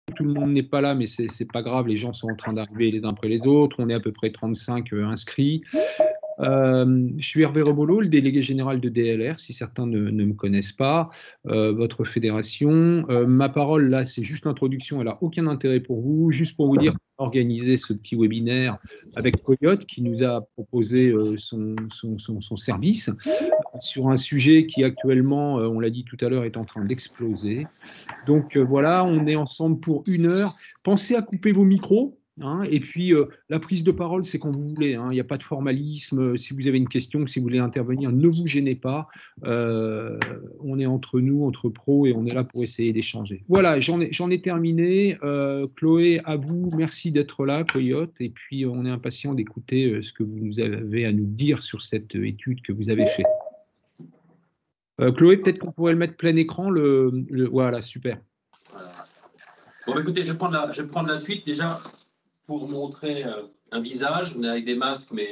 tout le monde n'est pas là, mais c'est pas grave, les gens sont en train d'arriver les uns après les autres. On est à peu près 35 inscrits. Je suis Hervé Rebolo, le délégué général de DLR, si certains ne me connaissent pas, votre fédération. Ma parole, là, c'est juste l'introduction, elle n'a aucun intérêt pour vous, juste pour vous dire qu'on a organisé ce petit webinaire avec Coyote, qui nous a proposé son service sur un sujet qui actuellement, on l'a dit tout à l'heure, est en train d'exploser. Donc voilà, on est ensemble pour 1 heure. Pensez à couper vos micros. Hein, et puis, la prise de parole, c'est quand vous voulez. Hein, il n'y a pas de formalisme. Si vous avez une question, si vous voulez intervenir, ne vous gênez pas. On est entre nous, entre pros, et on est là pour essayer d'échanger. Voilà, j'en ai terminé. Chloé, à vous, merci d'être là, Coyote. Et puis, on est impatient d'écouter ce que vous avez à nous dire sur cette étude que vous avez faite. Chloé, peut-être qu'on pourrait le mettre plein écran. Voilà, super. Bon, écoutez, je vais prendre la suite déjà pour montrer un visage. On est avec des masques, mais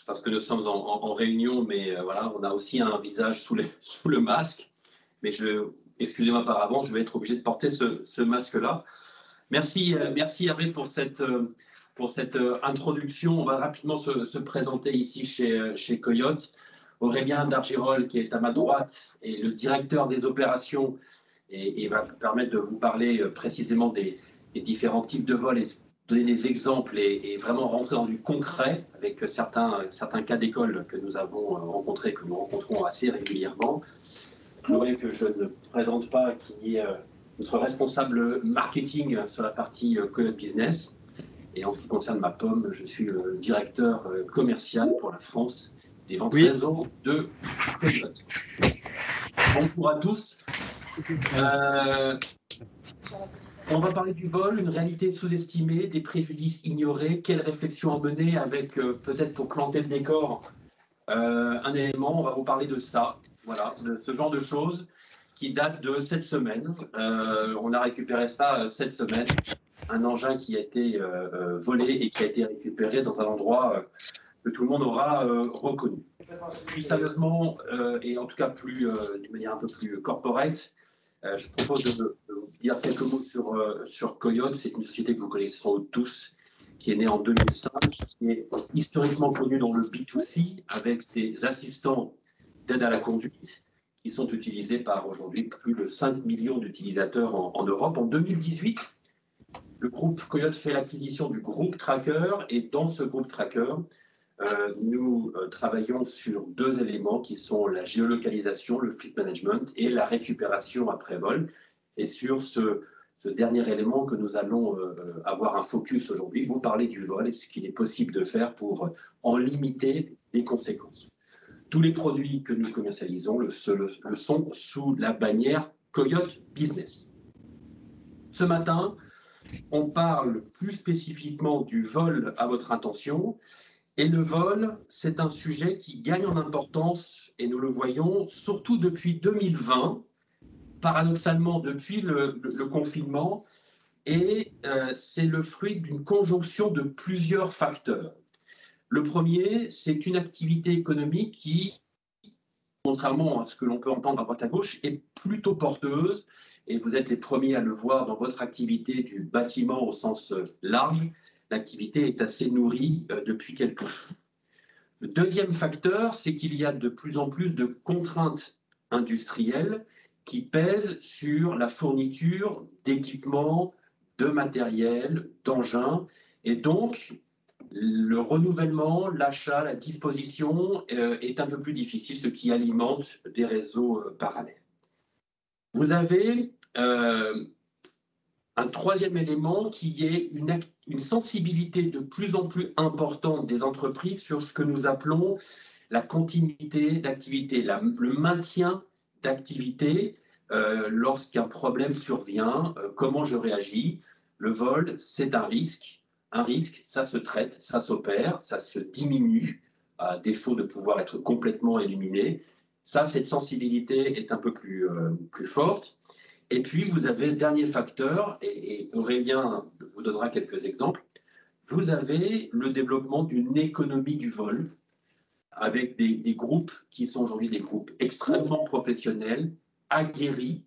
parce que nous sommes en réunion, mais voilà, on a aussi un visage sous le masque. Mais excusez-moi par avance, je vais être obligé de porter ce masque-là. Merci Hervé pour cette introduction. On va rapidement se présenter ici chez Coyote. Aurélien Dargirol, qui est à ma droite, est le directeur des opérations et va permettre de vous parler précisément des différents types de vols et donner des exemples et vraiment rentrer dans du concret avec certains cas d'école que nous avons rencontrés, que nous rencontrons assez régulièrement. Chloé, que je ne présente pas, qui est notre responsable marketing sur la partie Coyote Business. Et en ce qui concerne ma pomme, je suis le directeur commercial pour la France des ventes réseau de Coyote. Bonjour à tous. On va parler du vol, une réalité sous-estimée, des préjudices ignorés, quelle réflexion à mener avec, peut-être pour planter le décor, un élément, on va vous parler de ça, voilà, de ce genre de choses qui date de cette semaine. On a récupéré ça cette semaine, un engin qui a été volé et qui a été récupéré dans un endroit que tout le monde aura reconnu. Plus sérieusement, et en tout cas d'une manière un peu plus corporate, je propose de vous dire quelques mots sur Coyote. C'est une société que vous connaissez sans doute tous, qui est née en 2005, qui est historiquement connue dans le B2C, avec ses assistants d'aide à la conduite, qui sont utilisés par aujourd'hui plus de 5 millions d'utilisateurs en Europe. En 2018, le groupe Coyote fait l'acquisition du groupe Tracker, et dans ce groupe Tracker, nous travaillons sur 2 éléments qui sont la géolocalisation, le fleet management et la récupération après vol. Et sur ce dernier élément que nous allons avoir un focus aujourd'hui, vous parler du vol et ce qu'il est possible de faire pour en limiter les conséquences. Tous les produits que nous commercialisons le sont sous la bannière Coyote Business. Ce matin, on parle plus spécifiquement du vol à votre intention. Et le vol, c'est un sujet qui gagne en importance, et nous le voyons surtout depuis 2020, paradoxalement depuis le confinement, et c'est le fruit d'une conjonction de plusieurs facteurs. Le premier, c'est une activité économique qui, contrairement à ce que l'on peut entendre à droite à gauche, est plutôt porteuse, et vous êtes les premiers à le voir dans votre activité du bâtiment au sens large. L'activité est assez nourrie depuis quelques temps. Le deuxième facteur, c'est qu'il y a de plus en plus de contraintes industrielles qui pèsent sur la fourniture d'équipements, de matériel, d'engins, et donc le renouvellement, l'achat, la disposition est un peu plus difficile, ce qui alimente des réseaux parallèles. Vous avez un troisième élément qui est une sensibilité de plus en plus importante des entreprises sur ce que nous appelons la continuité d'activité, le maintien d'activité lorsqu'un problème survient, comment je réagis. Le vol, c'est un risque. Un risque, ça se traite, ça s'opère, ça se diminue, à défaut de pouvoir être complètement éliminé. Ça, cette sensibilité est un peu plus forte. Et puis, vous avez le dernier facteur, et Aurélien vous donnera quelques exemples, vous avez le développement d'une économie du vol avec des groupes qui sont aujourd'hui des groupes extrêmement professionnels, aguerris,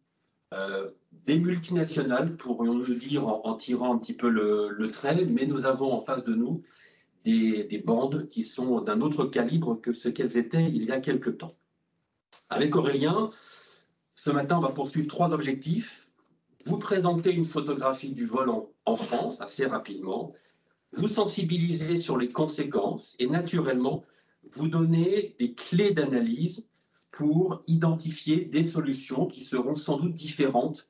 des multinationales, pourrions-nous dire en tirant un petit peu le trait, mais nous avons en face de nous des bandes qui sont d'un autre calibre que ce qu'elles étaient il y a quelque temps. Avec Aurélien, ce matin, on va poursuivre 3 objectifs. Vous présenter une photographie du vol en France assez rapidement, vous sensibiliser sur les conséquences et naturellement, vous donner des clés d'analyse pour identifier des solutions qui seront sans doute différentes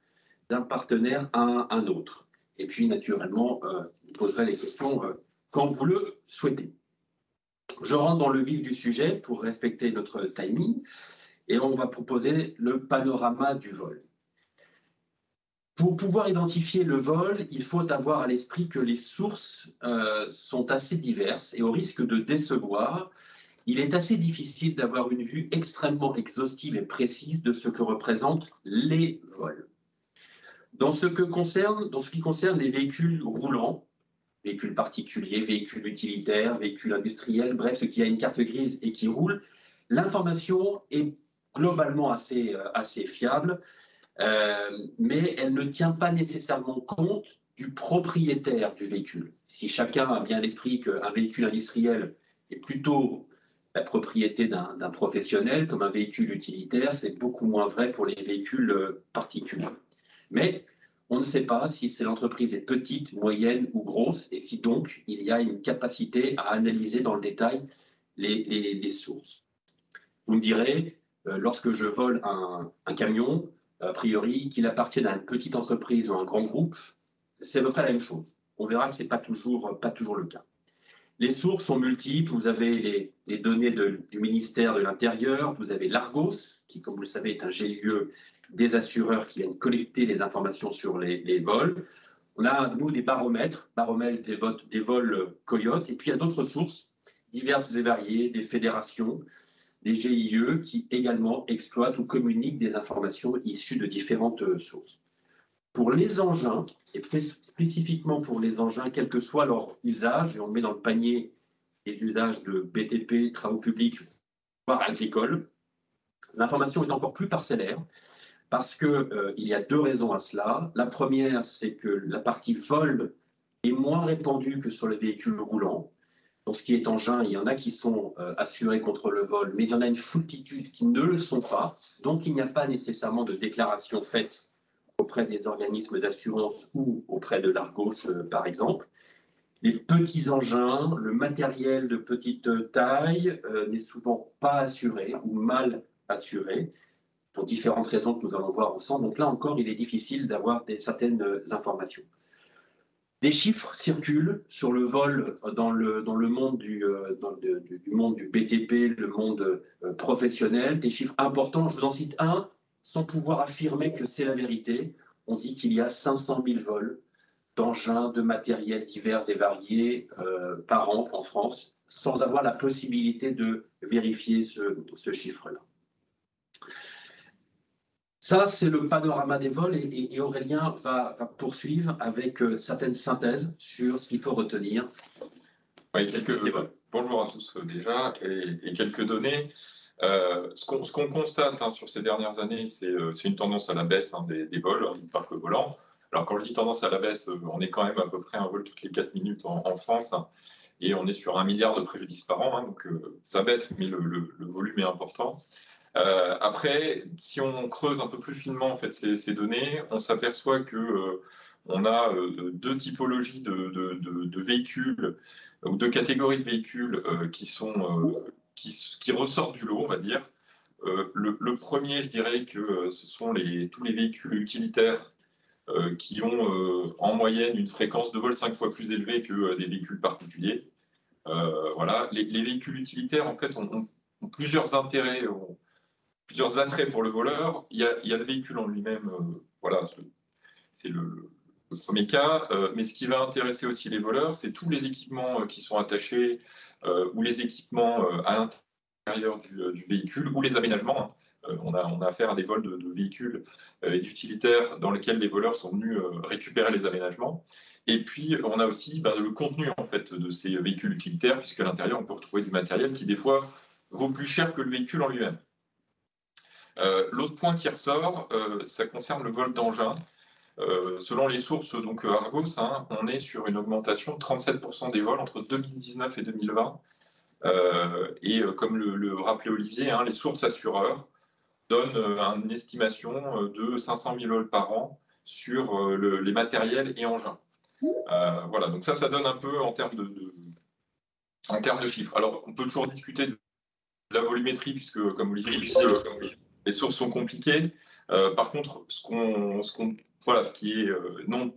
d'un partenaire à un autre. Et puis, naturellement, vous poserez les questions quand vous le souhaitez. Je rentre dans le vif du sujet pour respecter notre timing et on va proposer le panorama du vol. Pour pouvoir identifier le vol, il faut avoir à l'esprit que les sources sont assez diverses et au risque de décevoir, il est assez difficile d'avoir une vue extrêmement exhaustive et précise de ce que représentent les vols. Dans ce qui concerne les véhicules roulants, véhicules particuliers, véhicules utilitaires, véhicules industriels, bref, ce qui a une carte grise et qui roule, l'information est globalement assez fiable, mais elle ne tient pas nécessairement compte du propriétaire du véhicule. Si chacun a bien à l'esprit qu'un véhicule industriel est plutôt la propriété d'un professionnel, comme un véhicule utilitaire, c'est beaucoup moins vrai pour les véhicules particuliers. Mais on ne sait pas si l'entreprise est petite, moyenne ou grosse, et si donc il y a une capacité à analyser dans le détail les sources. Vous me direz, lorsque je vole un camion, a priori, qu'il appartienne à une petite entreprise ou à un grand groupe, c'est à peu près la même chose. On verra que ce n'est pas toujours le cas. Les sources sont multiples. Vous avez les données du ministère de l'Intérieur, vous avez l'Argos, qui, comme vous le savez, est un GIE des assureurs qui viennent collecter les informations sur les vols. On a, nous, des baromètres des vols Coyote, et puis il y a d'autres sources diverses et variées, des fédérations, des GIE qui également exploitent ou communiquent des informations issues de différentes sources. Pour les engins, et spécifiquement pour les engins, quel que soit leur usage, et on met dans le panier les usages de BTP, travaux publics, voire agricoles, l'information est encore plus parcellaire parce qu'il y a 2 raisons à cela. La première, c'est que la partie vol est moins répandue que sur les véhicules roulants. Pour ce qui est engin, il y en a qui sont assurés contre le vol, mais il y en a une foultitude qui ne le sont pas. Donc, il n'y a pas nécessairement de déclaration faite auprès des organismes d'assurance ou auprès de l'Argos, par exemple. Les petits engins, le matériel de petite taille n'est souvent pas assuré ou mal assuré pour différentes raisons que nous allons voir ensemble. Donc là encore, il est difficile d'avoir certaines informations. Des chiffres circulent sur le vol dans le monde du monde du BTP, le monde professionnel, des chiffres importants. Je vous en cite un, sans pouvoir affirmer que c'est la vérité. On dit qu'il y a 500 000 vols d'engins, de matériel divers et variés par an en France, sans avoir la possibilité de vérifier ce chiffre-là. Ça, c'est le panorama des vols et Aurélien va poursuivre avec certaines synthèses sur ce qu'il faut retenir. Oui, bonjour à tous déjà, et quelques données. Ce qu'on constate sur ces dernières années, c'est une tendance à la baisse des vols, du parc volant. Alors quand je dis tendance à la baisse, on est quand même à peu près un vol toutes les 4 minutes en France, et on est sur 1 milliard de préjudices par an, donc ça baisse, mais le volume est important. Après, si on creuse un peu plus finement en fait, ces données, on s'aperçoit que on a 2 typologies de véhicules ou 2 catégories de véhicules qui ressortent du lot, on va dire. Le premier, je dirais que ce sont tous les véhicules utilitaires qui ont en moyenne une fréquence de vol 5 fois plus élevée que des véhicules particuliers. Voilà. Les véhicules utilitaires, en fait, ont plusieurs intérêts, plusieurs attraits pour le voleur. Il y a le véhicule en lui-même, voilà, c'est le premier cas, mais ce qui va intéresser aussi les voleurs, c'est tous les équipements qui sont attachés ou les équipements à l'intérieur du véhicule ou les aménagements. On a affaire à des vols de véhicules et d'utilitaires dans lesquels les voleurs sont venus récupérer les aménagements. Et puis, on a aussi le contenu en fait, de ces véhicules utilitaires, puisqu'à l'intérieur, on peut retrouver du matériel qui, des fois, vaut plus cher que le véhicule en lui-même. L'autre point qui ressort, ça concerne le vol d'engins. Selon les sources, donc Argos, hein, on est sur une augmentation de 37% des vols entre 2019 et 2020. Comme le rappelait Olivier, hein, les sources assureurs donnent une estimation de 500 000 vols par an sur les matériels et engins. Voilà, donc ça donne un peu en termes de chiffres. Alors, on peut toujours discuter de la volumétrie, puisque, comme Olivier disait, les sources sont compliquées. Par contre, ce qui est non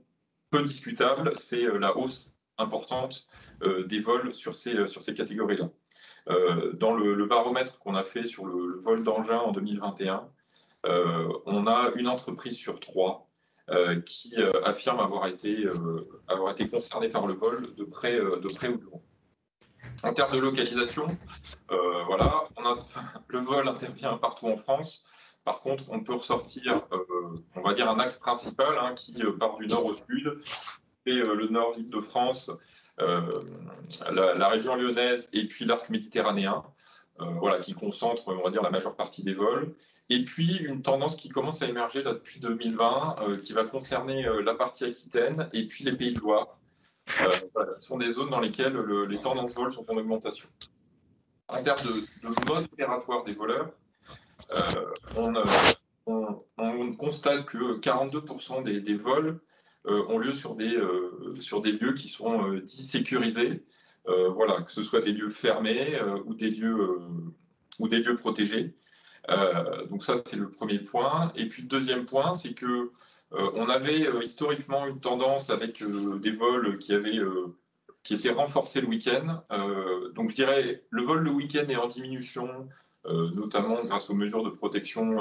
peu discutable, c'est la hausse importante des vols sur ces catégories-là. Dans le baromètre qu'on a fait sur le vol d'engins en 2021, on a une entreprise sur 3 qui affirme avoir été concernée par le vol de près ou de loin. En termes de localisation, voilà, le vol intervient partout en France. Par contre, on peut ressortir, on va dire, un axe principal hein, qui part du nord au sud, et le nord, l'Île-de-France, la région lyonnaise et puis l'arc méditerranéen, voilà, qui concentre, on va dire, la majeure partie des vols. Et puis, une tendance qui commence à émerger là, depuis 2020, qui va concerner la partie Aquitaine et puis les Pays de Loire. Voilà, ce sont des zones dans lesquelles les tendances vol sont en augmentation. En termes de mode opératoire des voleurs, on constate que 42% des vols ont lieu sur des lieux qui sont dits sécurisés, voilà, que ce soit des lieux fermés ou des lieux protégés. Donc ça, c'est le premier point. Et puis le deuxième point, c'est que on avait historiquement une tendance avec des vols qui étaient renforcés le week-end. Donc je dirais, le vol le week-end est en diminution, notamment grâce aux mesures de protection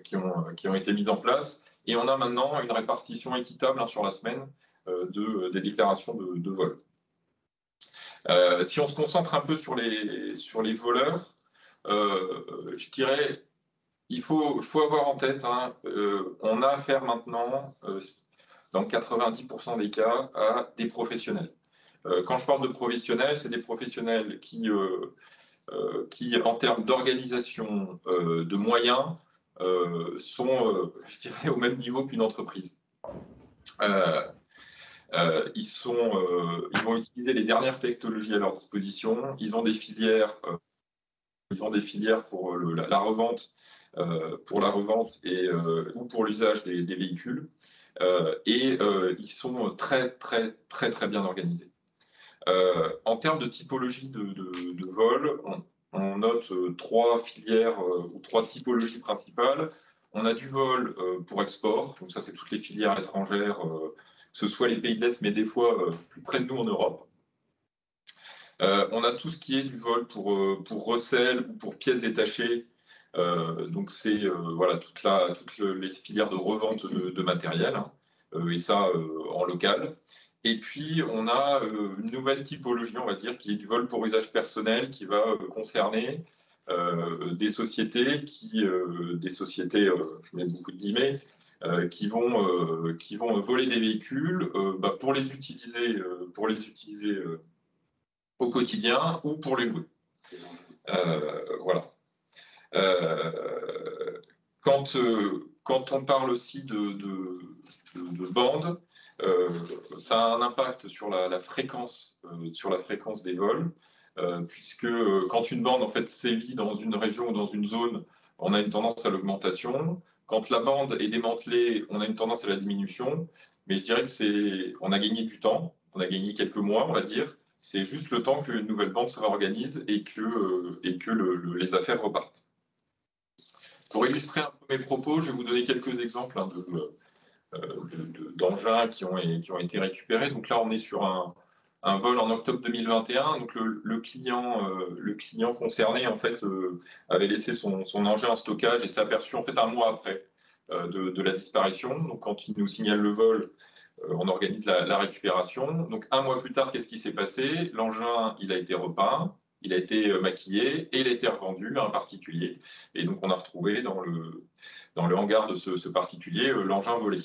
qui ont été mises en place. Et on a maintenant une répartition équitable hein, sur la semaine des déclarations de vol. Si on se concentre un peu sur les voleurs, je dirais, il faut avoir en tête, hein, on a affaire maintenant, dans 90% des cas, à des professionnels. Quand je parle de professionnels, c'est des professionnels qui en termes d'organisation, de moyens, sont, je dirais, au même niveau qu'une entreprise. Ils vont utiliser les dernières technologies à leur disposition. Ils ont des filières pour la revente, ou pour l'usage des véhicules. Ils sont très, très, très, très bien organisés. En termes de typologie de vol, on note 3 filières ou 3 typologies principales. On a du vol pour export, donc ça c'est toutes les filières étrangères, que ce soit les pays de l'Est, mais des fois plus près de nous en Europe. On a tout ce qui est du vol pour recel ou pour pièces détachées. Donc c'est voilà, toutes les filières de revente de matériel, hein, et ça en local. Et puis on a une nouvelle typologie, on va dire, qui est du vol pour usage personnel, qui va concerner des sociétés je mets beaucoup de guillemets, qui vont voler des véhicules pour les utiliser au quotidien ou pour les louer. Voilà. Quand on parle aussi de bandes, ça a un impact sur la fréquence des vols, puisque quand une bande en fait sévit dans une région ou dans une zone, on a une tendance à l'augmentation. Quand la bande est démantelée, on a une tendance à la diminution. Mais je dirais que on a gagné du temps, on a gagné quelques mois, on va dire. C'est juste le temps qu'une nouvelle bande se réorganise et que les affaires repartent. Pour illustrer un peu mes propos, je vais vous donner quelques exemples hein, d'engins qui ont été récupérés. Donc là, on est sur un vol en octobre 2021. Donc le client concerné en fait avait laissé son engin en stockage et s'est aperçu en fait un mois après de la disparition. Donc quand il nous signale le vol, on organise la récupération. Donc un mois plus tard, qu'est-ce qui s'est passé? L'engin, il a été repeint, il a été maquillé et il a été revendu à un particulier. Et donc on a retrouvé dans le hangar de ce particulier l'engin volé.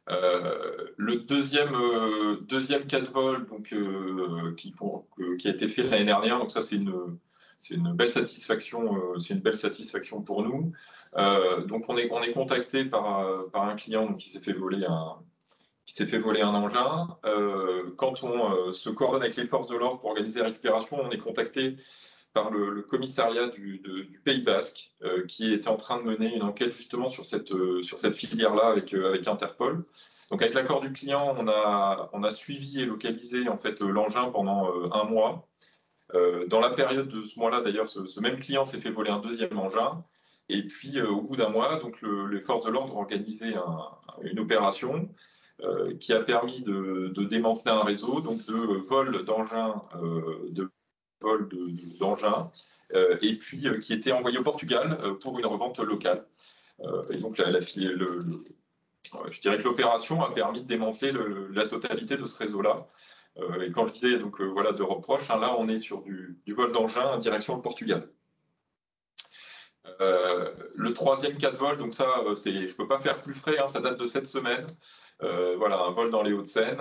Le deuxième cas de vol donc, qui a été fait l'année dernière, donc ça c'est une belle satisfaction, pour nous. Donc on est contacté par un client qui s'est fait voler un engin. Quand on se coordonne avec les forces de l'ordre pour organiser la récupération, on est contacté par le commissariat du Pays Basque, qui était en train de mener une enquête justement sur cette filière-là avec Interpol. Donc avec l'accord du client, on a suivi et localisé en fait l'engin pendant un mois. Dans la période de ce mois-là, d'ailleurs, ce même client s'est fait voler un deuxième engin. Et puis, au bout d'un mois, donc, les forces de l'ordre ont organisé une opération qui a permis de démanteler un réseau donc de vol d'engins, et puis qui était envoyé au Portugal pour une revente locale. Et donc, je dirais que l'opération a permis de démanteler la totalité de ce réseau-là. Et quand je disais donc voilà de reproches, là on est sur du vol d'engin en direction le Portugal. Le troisième cas de vol, donc ça, je peux pas faire plus frais, ça date de cette semaine. Voilà, un vol dans les Hauts-de-Seine.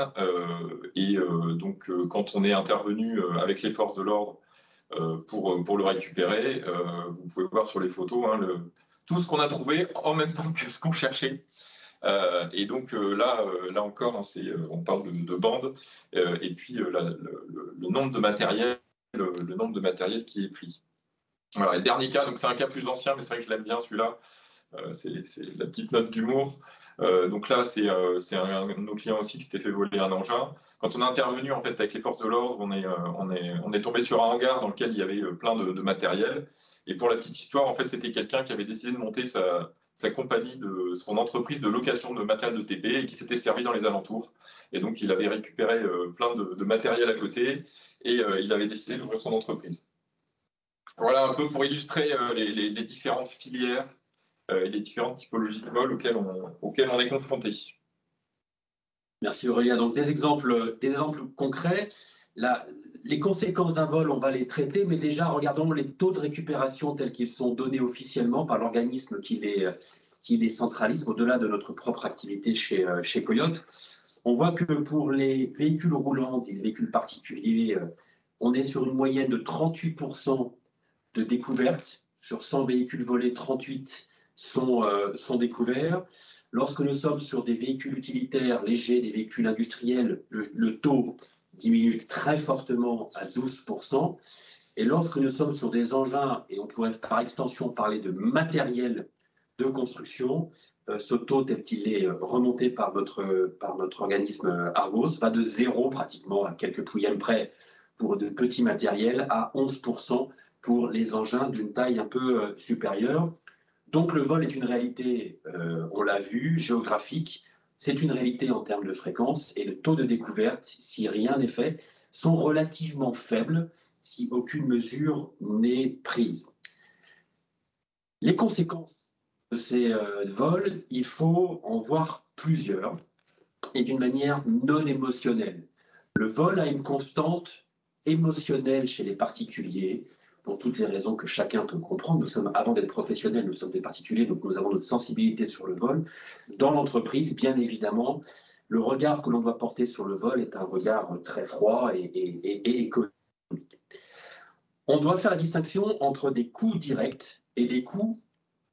Donc quand on est intervenu avec les forces de l'ordre pour le récupérer, vous pouvez voir sur les photos tout ce qu'on a trouvé en même temps que ce qu'on cherchait. Et donc là encore, on parle de bandes, et puis le nombre de matériel, qui est pris. Voilà, et le dernier cas, donc c'est un cas plus ancien, mais c'est vrai que je l'aime bien celui-là. C'est la petite note d'humour. Donc là, c'est un de nos clients aussi qui s'était fait voler un engin. Quand on a intervenu en fait avec les forces de l'ordre, on est tombé sur un hangar dans lequel il y avait plein de matériel. Et pour la petite histoire, en fait, c'était quelqu'un qui avait décidé de monter sa compagnie, son entreprise de location de matériel de TP, et qui s'était servi dans les alentours. Et donc, il avait récupéré plein de matériel à côté, et il avait décidé d'ouvrir son entreprise. Voilà un peu pour illustrer les différentes filières et les différentes typologies de vol auxquelles on est confronté. Merci Aurélien. Donc des exemples concrets. Les conséquences d'un vol, on va les traiter, mais déjà regardons les taux de récupération tels qu'ils sont donnés officiellement par l'organisme qui les centralise, au-delà de notre propre activité chez Coyote. On voit que pour les véhicules roulants, les véhicules particuliers, on est sur une moyenne de 38% de découvertes. Sur 100 véhicules volés, 38 sont découverts. Lorsque nous sommes sur des véhicules utilitaires légers, des véhicules industriels, le taux diminue très fortement à 12%. Et lorsque nous sommes sur des engins, et on pourrait par extension parler de matériel de construction, ce taux tel qu'il est remonté par notre organisme Argos va de 0 pratiquement, à quelques pouillèmes près pour de petits matériels, à 11% pour les engins d'une taille un peu supérieure. Donc le vol est une réalité, on l'a vu, géographique, c'est une réalité en termes de fréquence, et le taux de découverte, si rien n'est fait, sont relativement faibles si aucune mesure n'est prise. Les conséquences de ces vols, il faut en voir plusieurs, et d'une manière non émotionnelle. Le vol a une constante émotionnelle chez les particuliers, pour toutes les raisons que chacun peut comprendre. Nous sommes, avant d'être professionnels, nous sommes des particuliers, donc nous avons notre sensibilité sur le vol. Dans l'entreprise, bien évidemment, le regard que l'on doit porter sur le vol est un regard très froid et économique. On doit faire la distinction entre des coûts directs et des coûts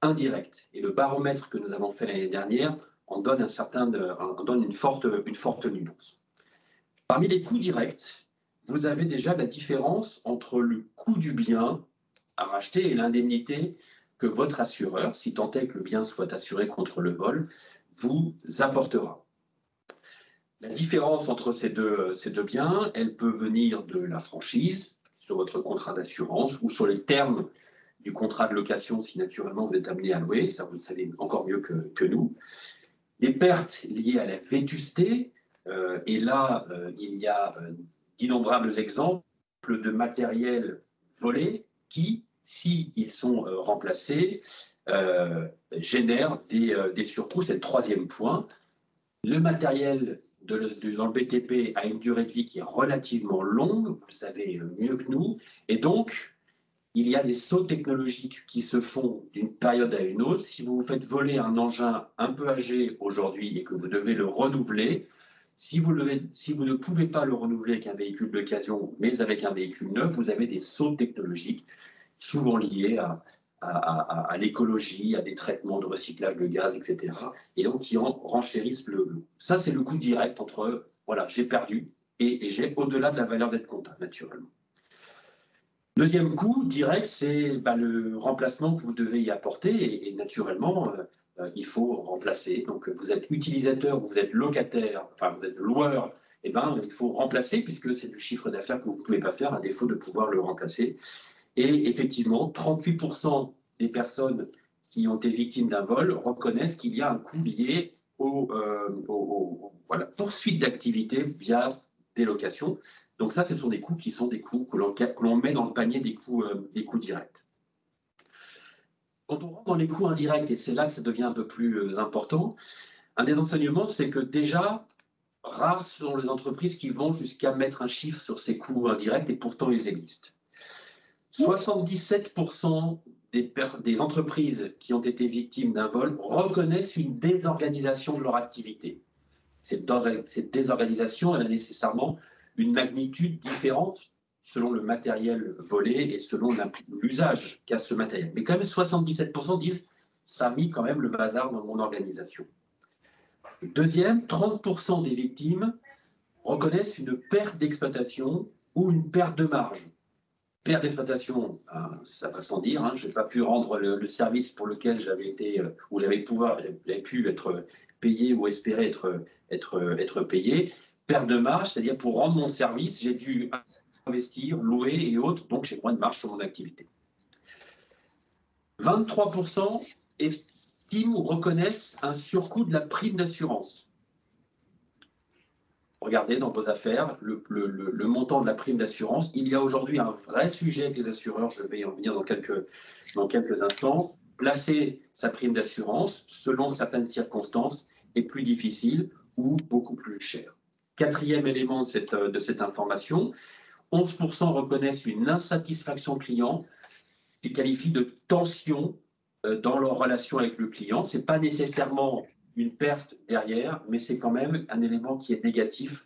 indirects. Et le baromètre que nous avons fait l'année dernière en donne une forte nuance. Parmi les coûts directs, vous avez déjà la différence entre le coût du bien à racheter et l'indemnité que votre assureur, si tant est que le bien soit assuré contre le vol, vous apportera. La différence entre ces deux biens, elle peut venir de la franchise sur votre contrat d'assurance ou sur les termes du contrat de location si naturellement vous êtes amené à louer, ça vous le savez encore mieux que nous. Des pertes liées à la vétusté, et là il y a d'innombrables exemples de matériel volé qui, s'ils sont remplacés, génèrent des surcoûts. C'est le troisième point. Le matériel dans le BTP a une durée de vie qui est relativement longue, vous le savez mieux que nous, et donc il y a des sauts technologiques qui se font d'une période à une autre. Si vous vous faites voler un engin un peu âgé aujourd'hui et que vous devez le renouveler, si vous ne pouvez pas le renouveler avec un véhicule d'occasion, mais avec un véhicule neuf, vous avez des sauts technologiques souvent liées à l'écologie, à des traitements de recyclage de gaz, etc. Et donc qui renchérissent Ça, c'est le coût direct entre, voilà, j'ai perdu et j'ai au-delà de la valeur d'être comptable, naturellement. Deuxième coût direct, c'est le remplacement que vous devez y apporter et naturellement, il faut remplacer. Donc, vous êtes utilisateur, vous êtes locataire, enfin, vous êtes loueur, il faut remplacer puisque c'est du chiffre d'affaires que vous ne pouvez pas faire à défaut de pouvoir le remplacer. Et effectivement, 38% des personnes qui ont été victimes d'un vol reconnaissent qu'il y a un coût lié voilà, poursuite d'activité via des locations. Donc ça, ce sont des coûts qui sont des coûts que l'on met dans le panier des coûts directs. Quand on rentre dans les coûts indirects, et c'est là que ça devient un peu plus important, un des enseignements, c'est que déjà, rares sont les entreprises qui vont jusqu'à mettre un chiffre sur ces coûts indirects, et pourtant ils existent. 77% des entreprises qui ont été victimes d'un vol reconnaissent une désorganisation de leur activité. Cette désorganisation, elle a nécessairement une magnitude différente selon le matériel volé et selon l'usage qu'a ce matériel. Mais quand même, 77% disent « ça a mis quand même le bazar dans mon organisation ». Deuxième, 30% des victimes reconnaissent une perte d'exploitation ou une perte de marge. Perte d'exploitation, ça va sans dire, je n'ai pas pu rendre le service pour lequel j'avais été, ou j'avais pu être payé ou espérer être payé. Perte de marge, c'est-à-dire pour rendre mon service, j'ai dû investir, louer et autres, donc j'ai moins de marge sur mon activité. 23% estiment ou reconnaissent un surcoût de la prime d'assurance. Regardez dans vos affaires le montant de la prime d'assurance. Il y a aujourd'hui un vrai sujet avec les assureurs, je vais en venir dans quelques instants. Placer sa prime d'assurance selon certaines circonstances est plus difficile ou beaucoup plus cher. Quatrième élément de cette information, 11% reconnaissent une insatisfaction client qui qualifie de tension dans leur relation avec le client. Ce n'est pas nécessairement une perte derrière, mais c'est quand même un élément qui est négatif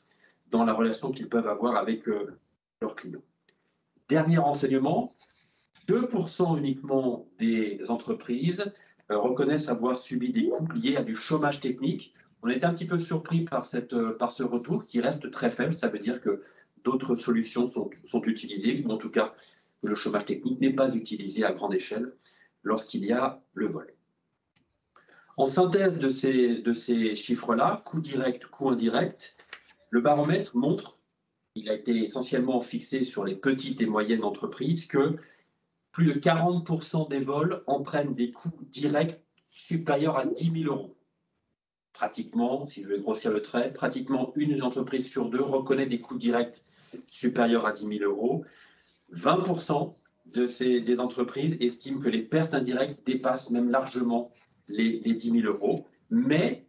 dans la relation qu'ils peuvent avoir avec leurs clients. Dernier renseignement, 2% uniquement des entreprises reconnaissent avoir subi des coûts liés à du chômage technique. On est un petit peu surpris par ce retour qui reste très faible. Ça veut dire que d'autres solutions sont utilisées, ou en tout cas que le chômage technique n'est pas utilisé à grande échelle lorsqu'il y a le vol. En synthèse de ces chiffres-là, coût direct, coût indirect, le baromètre montre, il a été essentiellement fixé sur les petites et moyennes entreprises, que plus de 40% des vols entraînent des coûts directs supérieurs à 10 000 euros. Pratiquement, si je vais grossir le trait, pratiquement une entreprise sur deux reconnaît des coûts directs supérieurs à 10 000 euros. 20% des entreprises estiment que les pertes indirectes dépassent même largement les 10 000 euros. Mais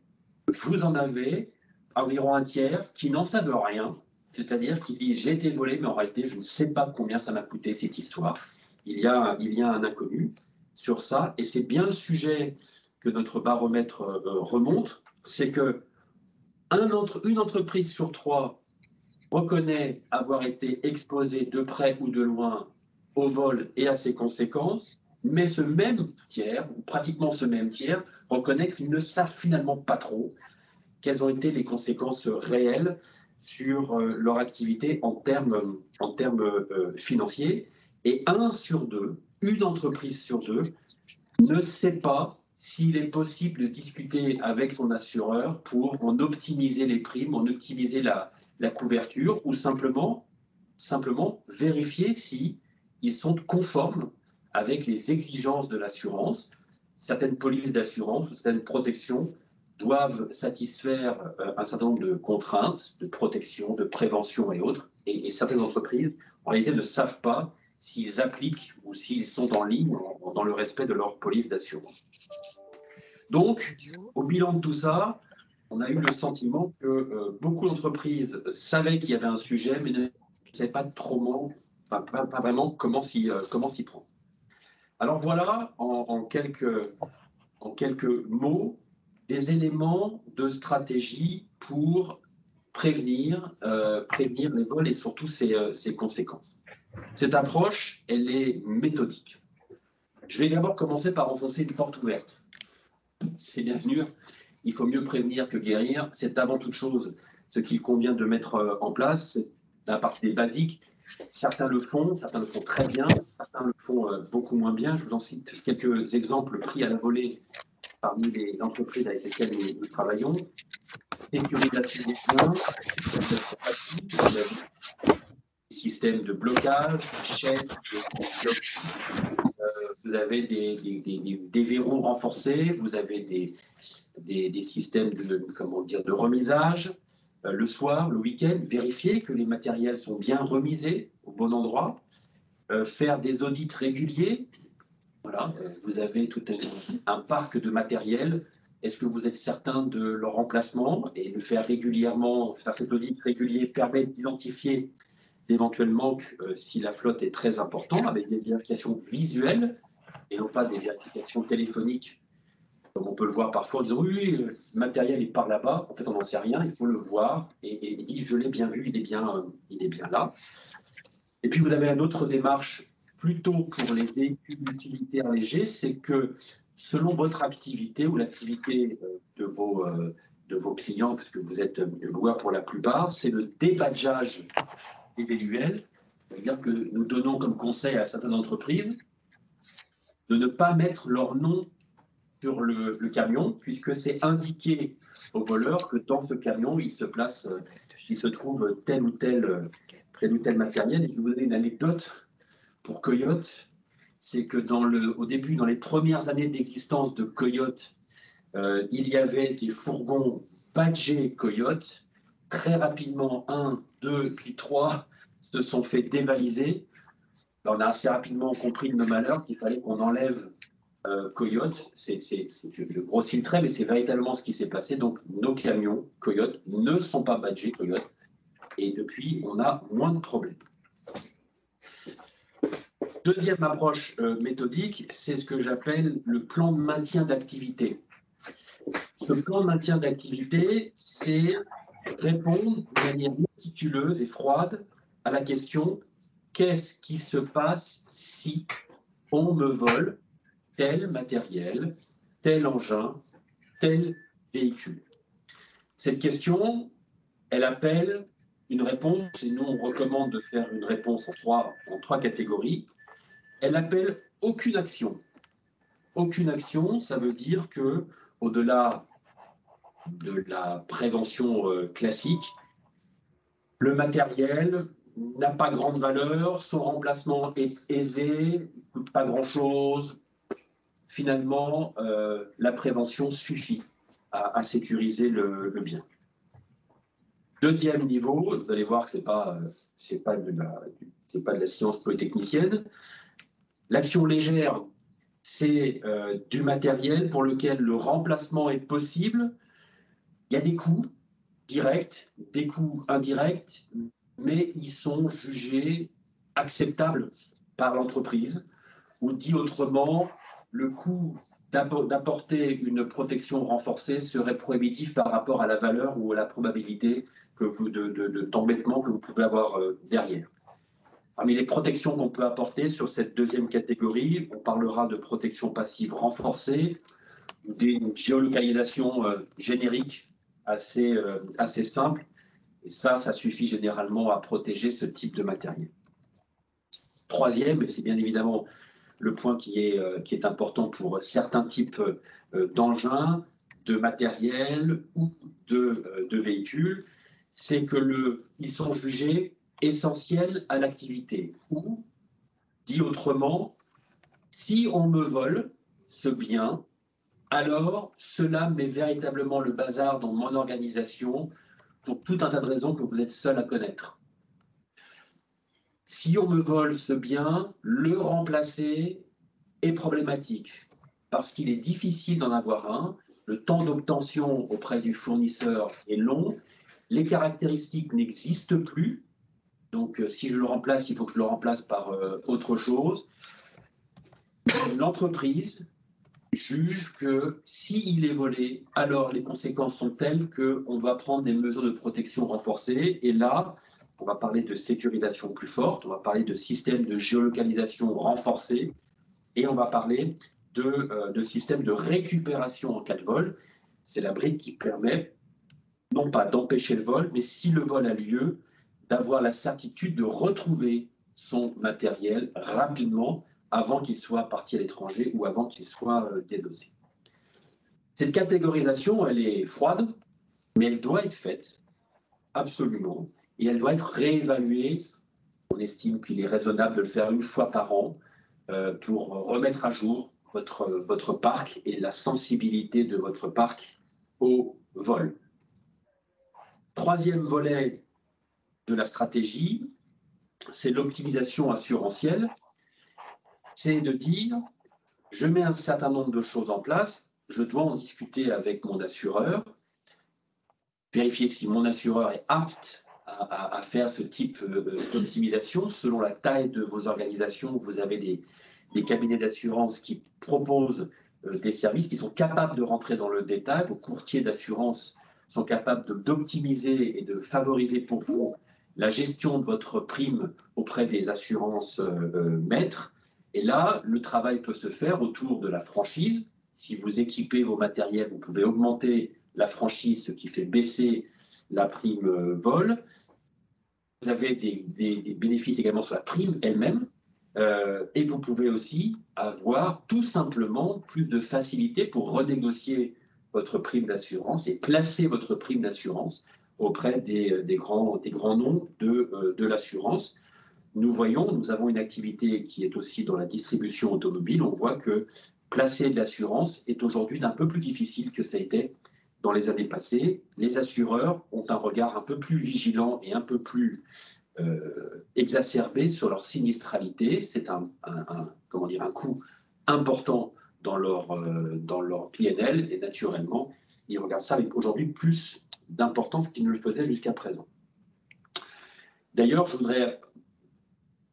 vous en avez environ un tiers qui n'en savent rien, c'est-à-dire qui disent « j'ai été volé, mais en réalité, je ne sais pas combien ça m'a coûté cette histoire ». Il y a un inconnu sur ça, et c'est bien le sujet que notre baromètre remonte, c'est que une entreprise sur trois reconnaît avoir été exposée de près ou de loin au vol et à ses conséquences, mais ce même tiers, ou pratiquement ce même tiers, reconnaît qu'ils ne savent finalement pas trop quelles ont été les conséquences réelles sur leur activité en termes financiers. Et une entreprise sur deux, ne sait pas s'il est possible de discuter avec son assureur pour en optimiser les primes, en optimiser la couverture, ou simplement vérifier s'ils sont conformes avec les exigences de l'assurance. Certaines polices d'assurance, certaines protections doivent satisfaire un certain nombre de contraintes, de protection, de prévention et autres. Et certaines entreprises, en réalité, ne savent pas s'ils appliquent ou s'ils sont en ligne dans le respect de leur police d'assurance. Donc, au bilan de tout ça, on a eu le sentiment que beaucoup d'entreprises savaient qu'il y avait un sujet, mais ne savaient pas vraiment comment s'y prendre. Alors voilà, en quelques mots, des éléments de stratégie pour prévenir les vols et surtout ses conséquences. Cette approche, elle est méthodique. Je vais d'abord commencer par enfoncer une porte ouverte. C'est bien venu, il faut mieux prévenir que guérir. C'est avant toute chose ce qu'il convient de mettre en place. C'est la partie des basiques. Certains le font très bien, certains le font beaucoup moins bien. Je vous en cite quelques exemples pris à la volée parmi les entreprises avec lesquelles nous travaillons. Sécurisation des biens, système de blocage, chaîne, vous avez des verrous renforcés, vous avez des systèmes de remisage. Le soir, le week-end, vérifier que les matériels sont bien remisés au bon endroit, faire des audits réguliers. Voilà, vous avez tout un parc de matériel. Est-ce que vous êtes certain de leur remplacement? Et le faire régulièrement, faire cet audit régulier permet d'identifier éventuellement si la flotte est très importante, avec des vérifications visuelles et non pas des vérifications téléphoniques, comme on peut le voir parfois en disant oui, le matériel est par là-bas. En fait, on n'en sait rien, il faut le voir et il dit je l'ai bien vu, il est bien là. Et puis vous avez une autre démarche plutôt pour les véhicules utilitaires légers, c'est que selon votre activité ou l'activité de vos clients, puisque vous êtes loueur pour la plupart, c'est le débadgeage des VUL. C'est-à-dire que nous donnons comme conseil à certaines entreprises de ne pas mettre leur nom sur le camion, puisque c'est indiqué aux voleurs que dans ce camion, il se trouve tel ou tel matériel. Et je vais vous donner une anecdote pour Coyote, c'est que au début, dans les premières années d'existence de Coyote, il y avait des fourgons badgés Coyote. Très rapidement, 1, 2, puis 3 se sont fait dévaliser. On a assez rapidement compris le malheur qu'il fallait qu'on enlève Coyote. Je grossis le trait, mais c'est véritablement ce qui s'est passé. Donc, nos camions Coyote ne sont pas badgés Coyote. Et depuis, on a moins de problèmes. Deuxième approche méthodique, c'est ce que j'appelle le plan de maintien d'activité. Ce plan de maintien d'activité, c'est répondre de manière méticuleuse et froide à la question « Qu'est-ce qui se passe si on me vole tel matériel, tel engin, tel véhicule ?» Cette question, elle appelle une réponse, et nous on recommande de faire une réponse en trois catégories. Elle appelle aucune action. Aucune action, ça veut dire que, au-delà de la prévention classique, le matériel n'a pas grande valeur, son remplacement est aisé, ne coûte pas grand-chose. Finalement, la prévention suffit à sécuriser le bien. Deuxième niveau, vous allez voir que ce n'est pas de la science polytechnicienne. L'action légère, c'est du matériel pour lequel le remplacement est possible. Il y a des coûts directs, des coûts indirects, mais ils sont jugés acceptables par l'entreprise. Ou dit autrement, le coût d'apporter une protection renforcée serait prohibitif par rapport à la valeur ou à la probabilité d'embêtement que vous pouvez avoir derrière. Parmi les protections qu'on peut apporter sur cette deuxième catégorie, on parlera de protection passive renforcée, d'une géolocalisation générique assez simple. Et ça suffit généralement à protéger ce type de matériel. Troisième, et c'est bien évidemment le point qui est important pour certains types d'engins, de matériel ou de véhicules, c'est qu'ils sont jugés essentiels à l'activité. Ou, dit autrement, si on me vole ce bien, alors cela met véritablement le bazar dans mon organisation pour tout un tas de raisons que vous êtes seul à connaître. Si on me vole ce bien, le remplacer est problématique parce qu'il est difficile d'en avoir un, le temps d'obtention auprès du fournisseur est long, les caractéristiques n'existent plus, donc si je le remplace, il faut que je le remplace par autre chose. L'entreprise juge que s'il est volé, alors les conséquences sont telles qu'on doit prendre des mesures de protection renforcées. Et là, on va parler de sécurisation plus forte, on va parler de système de géolocalisation renforcé, et on va parler de système de récupération en cas de vol. C'est la brique qui permet, non pas d'empêcher le vol, mais si le vol a lieu, d'avoir la certitude de retrouver son matériel rapidement avant qu'il soit parti à l'étranger ou avant qu'il soit désossé. Cette catégorisation, elle est froide, mais elle doit être faite, absolument, et elle doit être réévaluée. On estime qu'il est raisonnable de le faire une fois par an pour remettre à jour votre parc et la sensibilité de votre parc au vol. Troisième volet de la stratégie, c'est l'optimisation assurantielle. C'est de dire, je mets un certain nombre de choses en place, je dois en discuter avec mon assureur, vérifier si mon assureur est apte à faire ce type d'optimisation. Selon la taille de vos organisations, vous avez des cabinets d'assurance qui proposent des services qui sont capables de rentrer dans le détail. Vos courtiers d'assurance sont capables d'optimiser et de favoriser pour vous la gestion de votre prime auprès des assurances maîtres. Et là, le travail peut se faire autour de la franchise. Si vous équipez vos matériels, vous pouvez augmenter la franchise, ce qui fait baisser la prime vol. Vous avez des bénéfices également sur la prime elle-même. Et vous pouvez aussi avoir tout simplement plus de facilité pour renégocier votre prime d'assurance et placer votre prime d'assurance auprès des grands noms de l'assurance. Nous avons une activité qui est aussi dans la distribution automobile. On voit que placer de l'assurance est aujourd'hui un peu plus difficile que ça a été dans les années passées. Les assureurs ont un regard un peu plus vigilant et un peu plus exacerbé sur leur sinistralité. C'est un coût important dans leur PNL et naturellement, ils regardent ça avec aujourd'hui plus d'importance qu'ils ne le faisaient jusqu'à présent. D'ailleurs, je voudrais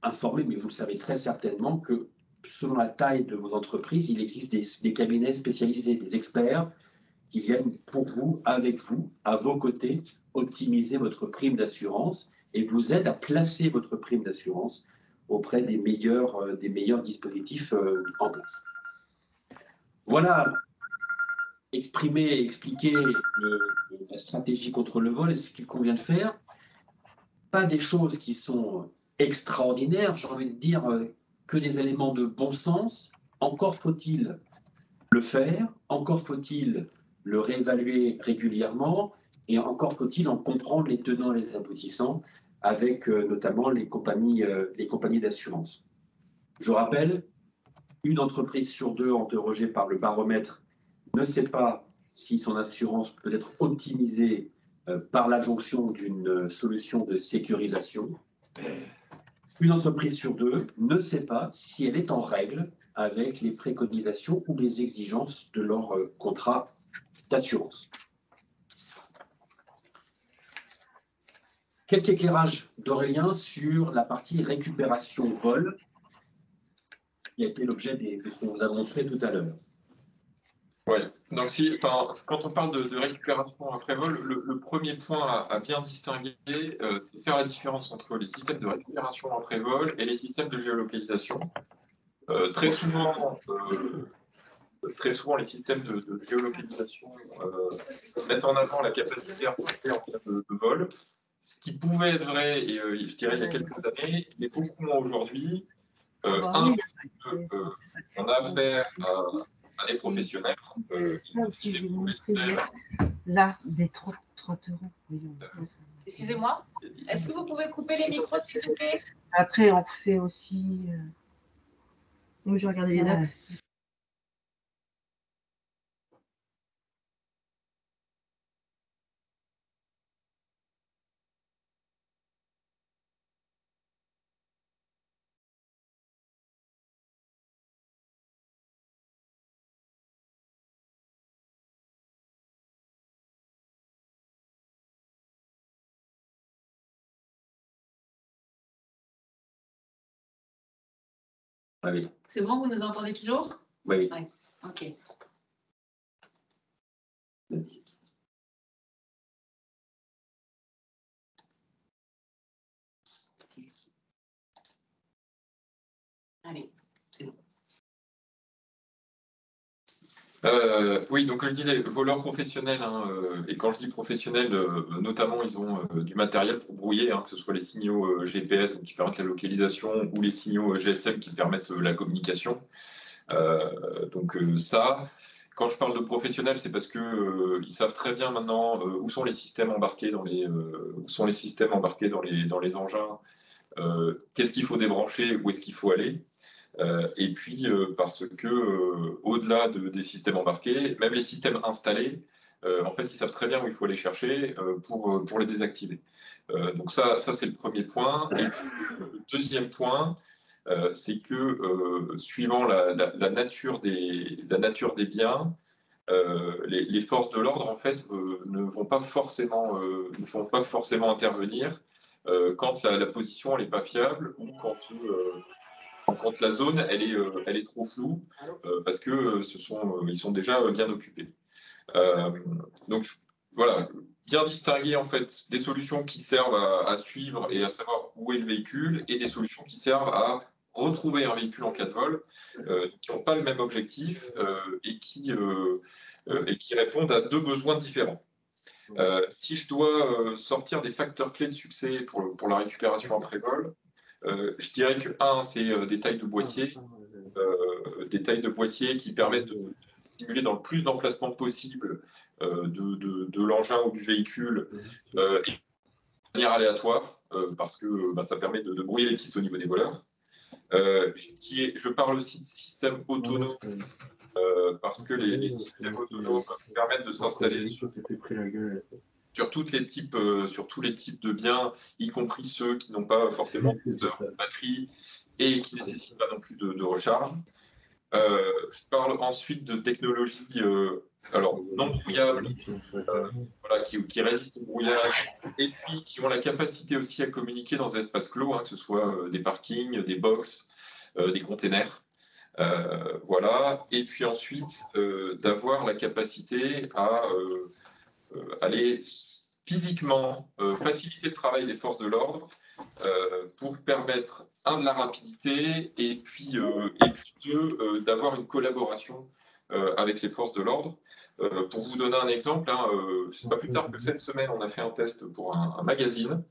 informer, mais vous le savez très certainement, que selon la taille de vos entreprises, il existe des cabinets spécialisés, des experts qui viennent pour vous, avec vous, à vos côtés, optimiser votre prime d'assurance et vous aident à placer votre prime d'assurance auprès des meilleurs dispositifs en place. Voilà, expliquer la stratégie contre le vol et ce qu'il convient de faire. Pas des choses qui sont extraordinaires, j'ai envie de dire que des éléments de bon sens. Encore faut-il le faire, encore faut-il le réévaluer régulièrement et encore faut-il en comprendre les tenants et les aboutissants avec notamment les compagnies d'assurance. Je rappelle, une entreprise sur deux interrogée par le baromètre ne sait pas si son assurance peut être optimisée par l'adjonction d'une solution de sécurisation. Une entreprise sur deux ne sait pas si elle est en règle avec les préconisations ou les exigences de leur contrat d'assurance. Quelques éclairages d'Aurélien sur la partie récupération vol, qui a été l'objet de ce qu'on vous a montré tout à l'heure. Oui, donc quand on parle de récupération après vol, le premier point à bien distinguer, c'est faire la différence entre les systèmes de récupération après vol et les systèmes de géolocalisation. Très souvent, les systèmes de géolocalisation mettent en avant la capacité à remonter en cas de vol, ce qui pouvait être vrai, et je dirais il y a quelques années, mais beaucoup moins aujourd'hui. On a affaire à des professionnels. Là, des 30 euros. Excusez-moi, est-ce que vous pouvez couper les micros, s'il vous plaît? Après, on fait aussi. Moi, je regardais les dates. Oui. C'est bon, vous nous entendez toujours? Oui. Ouais. Ok. Vas-y. Oui, donc je disais voleurs professionnels, hein, et quand je dis professionnels, notamment ils ont du matériel pour brouiller, hein, que ce soit les signaux GPS donc, qui permettent la localisation ou les signaux GSM qui permettent la communication. Donc ça, quand je parle de professionnels, c'est parce que ils savent très bien maintenant où sont les systèmes embarqués dans les dans les engins, qu'est-ce qu'il faut débrancher, où est-ce qu'il faut aller. Et puis parce que au-delà des systèmes embarqués, même les systèmes installés, en fait, ils savent très bien où il faut aller chercher pour les désactiver. Donc ça c'est le premier point. Et puis, le deuxième point, c'est que suivant la nature des biens, les forces de l'ordre en fait ne vont pas forcément intervenir quand la position n'est pas fiable ou quand la zone elle est trop floue parce que ils sont déjà bien occupés. Donc voilà, bien distinguer en fait des solutions qui servent à suivre et à savoir où est le véhicule et des solutions qui servent à retrouver un véhicule en cas de vol, qui n'ont pas le même objectif et qui répondent à deux besoins différents. Si je dois sortir des facteurs clés de succès pour la récupération après vol, je dirais que c'est des tailles de boîtier qui permettent de simuler dans le plus d'emplacements possible de l'engin ou du véhicule et de manière aléatoire, parce que ça permet de brouiller les pistes au niveau des voleurs. Je parle aussi de systèmes autonomes, parce que les systèmes autonomes permettent de s'installer sur tous les types de biens, y compris ceux qui n'ont pas forcément de batterie et qui ne nécessitent pas non plus de recharge. Je parle ensuite de technologies non brouillables, voilà, qui résistent au brouillage et puis qui ont la capacité aussi à communiquer dans des espaces clos, hein, que ce soit des parkings, des box, des containers. Voilà. Et puis ensuite, d'avoir la capacité à aller physiquement faciliter le travail des forces de l'ordre pour permettre, de la rapidité et puis deux, d'avoir une collaboration avec les forces de l'ordre. Pour vous donner un exemple, hein, c'est pas plus tard que cette semaine, on a fait un test pour un magazine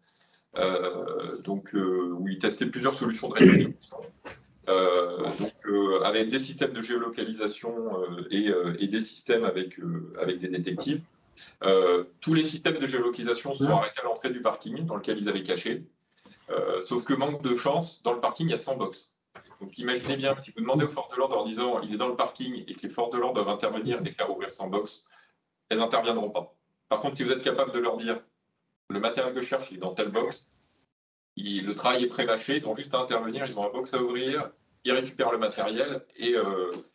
où ils testaient plusieurs solutions de récupération. Avec des systèmes de géolocalisation et des systèmes avec des détectives. Tous les systèmes de géolocalisation se sont arrêtés à l'entrée du parking dans lequel ils avaient caché. Sauf que manque de chance, dans le parking, il y a 100 box. Donc imaginez bien, si vous demandez aux forces de l'ordre en disant il est dans le parking et que les forces de l'ordre doivent intervenir et faire ouvrir 100 box, elles n'interviendront pas. Par contre, si vous êtes capable de leur dire le matériel que je cherche, il est dans telle box, le travail est pré-mâché, ils ont juste à intervenir, ils ont un box à ouvrir, ils récupèrent le matériel et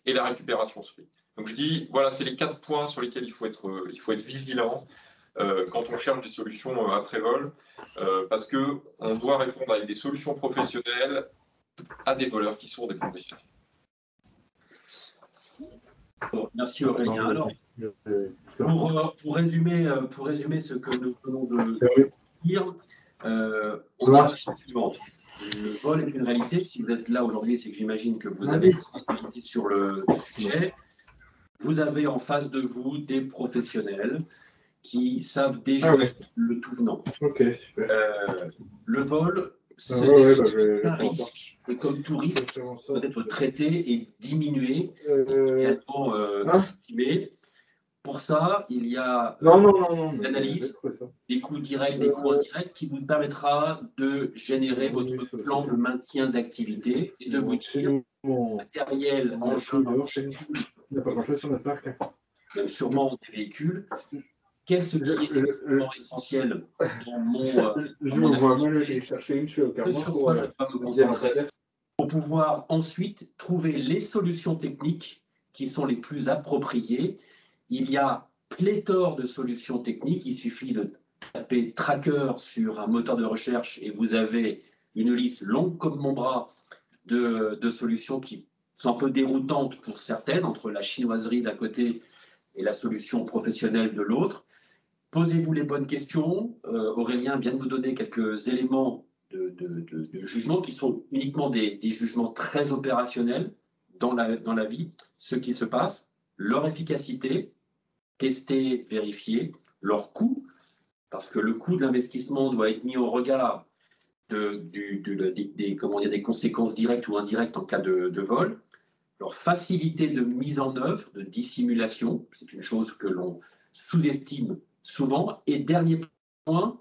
la récupération se fait. Donc je dis, voilà, c'est les 4 points sur lesquels il faut être vigilant quand on cherche des solutions après vol, parce qu'on doit répondre avec des solutions professionnelles à des voleurs qui sont des professionnels. Bon, merci Aurélien. Alors, pour résumer ce que nous venons de dire, on dira la chose suivante. Le vol est une réalité. Si vous êtes là aujourd'hui, c'est que j'imagine que vous avez une sensibilité sur le sujet. Vous avez en face de vous des professionnels qui savent déjà le tout venant. Ok, super. Le vol, c'est un risque. Et comme tout risque, doit être traité et diminué, également estimé. Pour ça, il y a l'analyse des coûts directs, des coûts indirects qui vous permettra de générer votre plan de maintien d'activité et de vous dire matériel, engin, même sûrement des véhicules. Qu'est-ce qui est essentiel dans mon activité, que sur quoi je dois me concentrer pour pouvoir ensuite trouver les solutions techniques qui sont les plus appropriées. Il y a pléthore de solutions techniques. Il suffit de taper tracker sur un moteur de recherche et vous avez une liste longue comme mon bras de solutions qui sont un peu déroutantes pour certaines, entre la chinoiserie d'un côté et la solution professionnelle de l'autre. Posez-vous les bonnes questions. Aurélien vient de vous donner quelques éléments de jugement qui sont uniquement des jugements très opérationnels dans la vie, ce qui se passe. leur efficacité, tester, vérifier, leur coût, parce que le coût de l'investissement doit être mis au regard des conséquences directes ou indirectes en cas de vol, leur facilité de mise en œuvre, de dissimulation, c'est une chose que l'on sous-estime souvent. Et dernier point,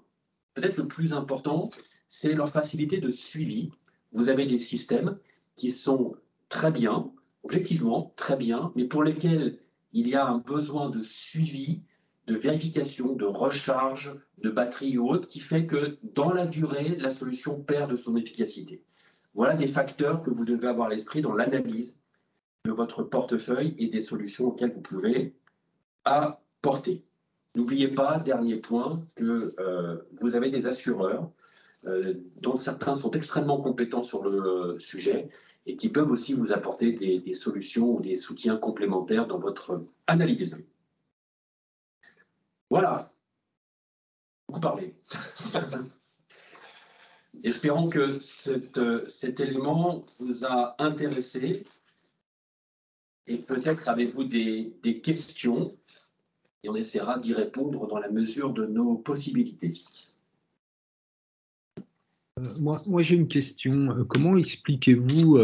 peut-être le plus important, c'est leur facilité de suivi. Vous avez des systèmes qui sont très bien, objectivement très bien, mais pour lesquels il y a un besoin de suivi, de vérification, de recharge, de batterie ou autre, qui fait que dans la durée, la solution perd de son efficacité. Voilà des facteurs que vous devez avoir à l'esprit dans l'analyse de votre portefeuille et des solutions auxquelles vous pouvez apporter. N'oubliez pas, dernier point, que vous avez des assureurs dont certains sont extrêmement compétents sur le sujet et qui peuvent aussi vous apporter des solutions ou des soutiens complémentaires dans votre analyse. Voilà. Beaucoup parlé. Espérons que cet élément vous a intéressé et peut-être avez-vous des questions et on essaiera d'y répondre dans la mesure de nos possibilités. Moi j'ai une question. Comment expliquez-vous,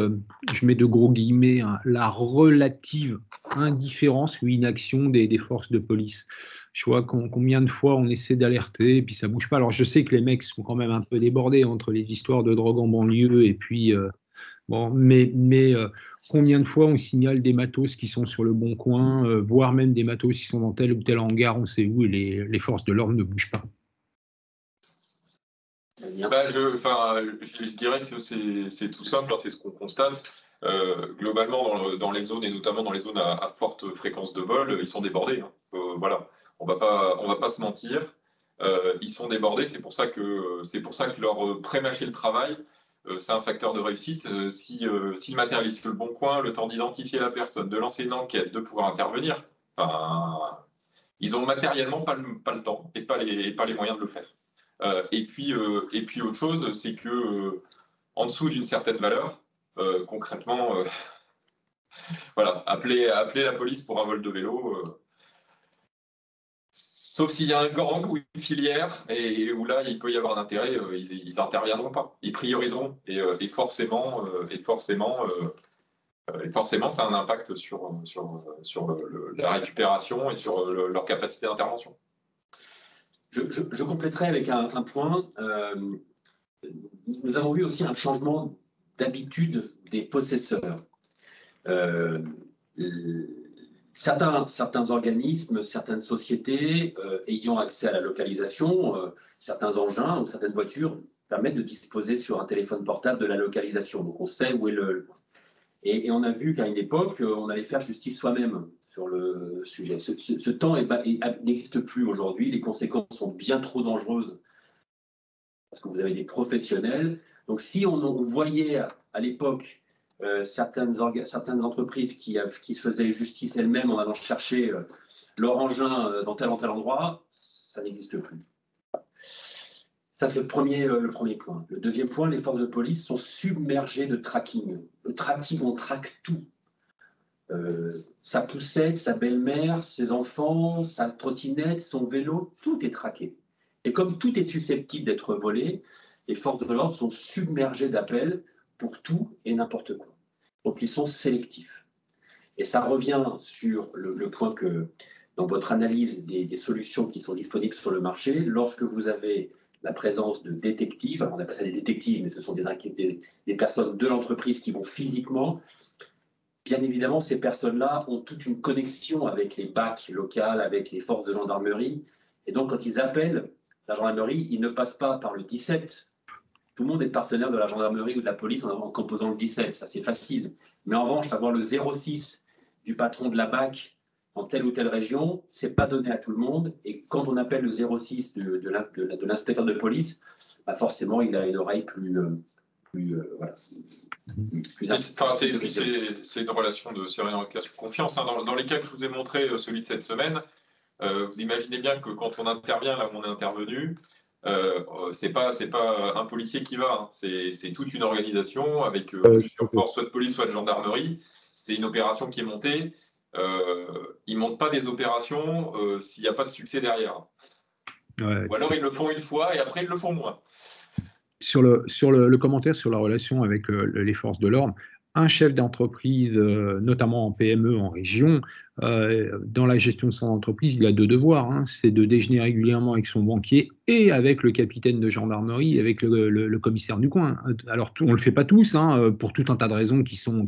je mets de gros guillemets, hein, la relative indifférence ou inaction des forces de police? Je vois combien de fois on essaie d'alerter et puis ça bouge pas. Alors je sais que les mecs sont quand même un peu débordés entre les histoires de drogue en banlieue et puis bon, mais combien de fois on signale des matos qui sont sur le bon coin, voire même des matos qui sont dans tel ou tel hangar, on sait où, et les forces de l'ordre ne bougent pas. Je dirais que c'est tout simple, c'est ce qu'on constate. Globalement, dans les zones, et notamment dans les zones à forte fréquence de vol, ils sont débordés. Hein. Voilà, on va pas se mentir. Ils sont débordés, c'est pour ça que leur pré-mâcher le travail, c'est un facteur de réussite. Si le matériel est sur le bon coin, le temps d'identifier la personne, de lancer une enquête, de pouvoir intervenir, ils ont matériellement pas le temps et pas les moyens de le faire. Et puis autre chose, c'est que en dessous d'une certaine valeur, concrètement, voilà, appeler la police pour un vol de vélo, sauf s'il y a un gang ou une filière, et où là il peut y avoir un intérêt, ils interviendront pas, ils prioriseront, et forcément, ça a un impact sur la récupération et sur leur capacité d'intervention. Je compléterai avec un point. Nous avons eu aussi un changement d'habitude des possesseurs. Certains organismes, certaines sociétés ayant accès à la localisation, certains engins ou certaines voitures permettent de disposer sur un téléphone portable de la localisation. Donc on sait où est le... Et on a vu qu'à une époque, on allait faire justice soi-même sur le sujet. Ce temps n'existe plus aujourd'hui. Les conséquences sont bien trop dangereuses parce que vous avez des professionnels. Donc si on voyait à l'époque certaines entreprises qui se faisaient justice elles-mêmes en allant chercher leur engin dans tel ou tel endroit, ça n'existe plus. Ça, c'est le premier point. Le deuxième point, les forces de police sont submergées de tracking. Le tracking, on traque tout. Sa poussette, sa belle-mère, ses enfants, sa trottinette, son vélo, tout est traqué. Et comme tout est susceptible d'être volé, les forces de l'ordre sont submergées d'appels pour tout et n'importe quoi. Donc ils sont sélectifs. Et ça revient sur le point que, dans votre analyse des solutions qui sont disponibles sur le marché, lorsque vous avez la présence de détectives, alors on appelle ça des détectives, mais ce sont des personnes de l'entreprise qui vont physiquement. Bien évidemment, ces personnes-là ont toute une connexion avec les BAC locales, avec les forces de gendarmerie. Et donc, quand ils appellent la gendarmerie, ils ne passent pas par le 17. Tout le monde est partenaire de la gendarmerie ou de la police en composant le 17. Ça, c'est facile. Mais en revanche, avoir le 06 du patron de la BAC en telle ou telle région, ce n'est pas donné à tout le monde. Et quand on appelle le 06 de l'inspecteur de police, bah forcément, il a une oreille plus voilà. C'est une relation de confiance. Hein. Dans les cas que je vous ai montré, celui de cette semaine, vous imaginez bien que quand on intervient là où on est intervenu, c'est pas un policier qui va, hein. C'est toute une organisation avec plusieurs forces, soit de police, soit de gendarmerie. C'est une opération qui est montée. ils ne montent pas des opérations s'il n'y a pas de succès derrière. Ouais. Ou alors ils le font une fois et après ils le font moins. Sur le commentaire sur la relation avec les forces de l'ordre, un chef d'entreprise, notamment en PME, en région, dans la gestion de son entreprise, il a deux devoirs, hein. C'est de déjeuner régulièrement avec son banquier et avec le capitaine de gendarmerie, avec le commissaire du coin. Alors, on ne le fait pas tous, hein, pour tout un tas de raisons qui sont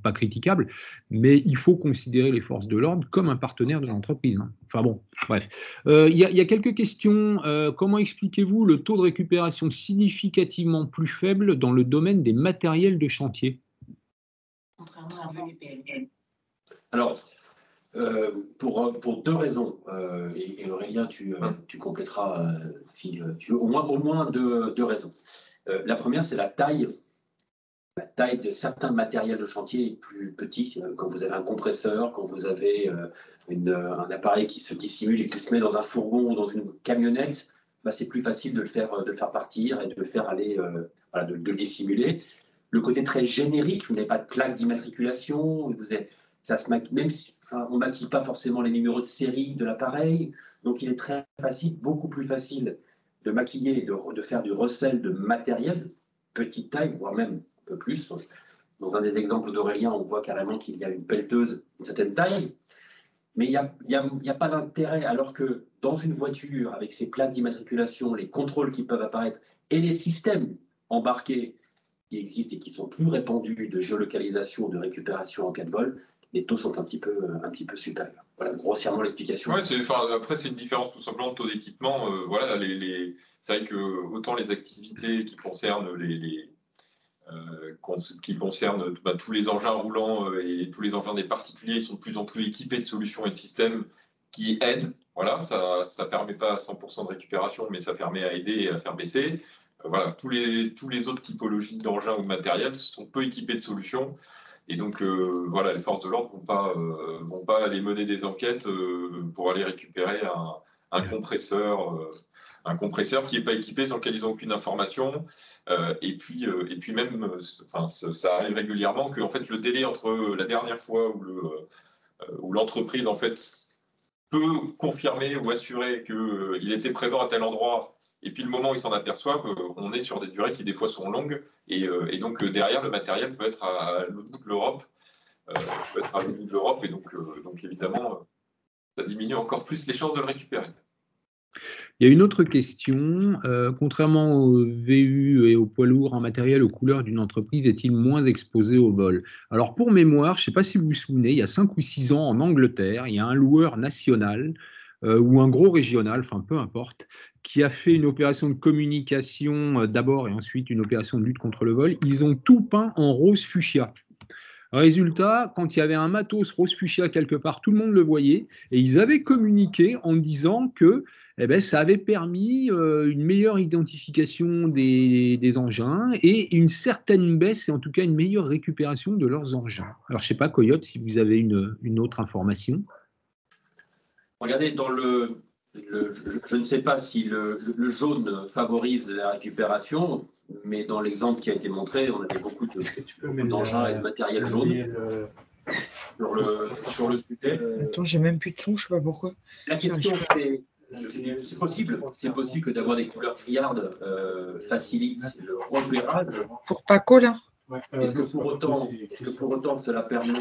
pas critiquables, mais il faut considérer les forces de l'ordre comme un partenaire de l'entreprise, hein. Enfin bon, bref. Il y a quelques questions. Comment expliquez-vous le taux de récupération significativement plus faible dans le domaine des matériels de chantier? Contrairement à VPN. Alors, pour deux raisons, et Aurélien, tu compléteras si tu veux, au moins deux raisons. La première, c'est la taille. La taille de certains matériels de chantier est plus petit. Quand vous avez un compresseur, quand vous avez un appareil qui se dissimule et qui se met dans un fourgon ou dans une camionnette, bah, c'est plus facile de le faire partir et de le faire aller, voilà, de le dissimuler. Le côté très générique, vous n'avez pas de plaque d'immatriculation, même si, enfin, on ne maquille pas forcément les numéros de série de l'appareil, donc il est très facile, beaucoup plus facile de maquiller, de faire du recel de matériel, petite taille, voire même un peu plus. Dans un des exemples d'Aurélien, on voit carrément qu'il y a une pelleteuse d'une certaine taille, mais il n'y a pas d'intérêt, alors que dans une voiture, avec ses plaques d'immatriculation, les contrôles qui peuvent apparaître et les systèmes embarqués qui existent et qui sont plus répandus de géolocalisation, de récupération en cas de vol, les taux sont un petit peu supérieurs. Voilà, grossièrement l'explication. Ouais, après, c'est une différence tout simplement de taux d'équipement. Voilà, c'est vrai que autant les activités qui concernent tous les engins roulants et tous les engins des particuliers sont de plus en plus équipés de solutions et de systèmes qui aident. Voilà, ça ne permet pas 100% de récupération, mais ça permet à aider et à faire baisser. Voilà, tous les autres typologies d'engins ou de matériel sont peu équipés de solutions. Et donc, voilà, les forces de l'ordre ne vont pas aller mener des enquêtes pour aller récupérer un compresseur qui n'est pas équipé, sur lequel ils n'ont aucune information. Et puis même, ça arrive régulièrement que en fait, le délai entre la dernière fois où l'entreprise en fait, peut confirmer ou assurer qu'il était présent à tel endroit, et puis le moment où ils s'en aperçoivent, on est sur des durées qui des fois sont longues, et donc derrière, le matériel peut être à l'autre bout de l'Europe, et donc évidemment, ça diminue encore plus les chances de le récupérer. Il y a une autre question. Contrairement aux VU et aux poids lourds en matériel aux couleurs d'une entreprise, est-il moins exposé au vol? Alors, pour mémoire, je ne sais pas si vous vous souvenez, il y a 5 ou 6 ans en Angleterre, il y a un loueur national ou un gros régional, enfin peu importe, qui a fait une opération de communication d'abord et ensuite une opération de lutte contre le vol. Ils ont tout peint en rose fuchsia. Résultat, quand il y avait un matos rose fuchsia quelque part, tout le monde le voyait, et ils avaient communiqué en disant que ça avait permis une meilleure identification des engins et une certaine baisse, et en tout cas une meilleure récupération de leurs engins. Alors, je ne sais pas, Coyote, si vous avez une autre information. Regardez, je ne sais pas si le jaune favorise la récupération, mais dans l'exemple qui a été montré, on avait beaucoup d'engins et de matériel jaune sur le sujet. Attends, j'ai même plus de son, je ne sais pas pourquoi. La question, c'est possible que d'avoir des couleurs criardes facilite le repérage. Pour Paco, là. Est-ce que pour autant cela permet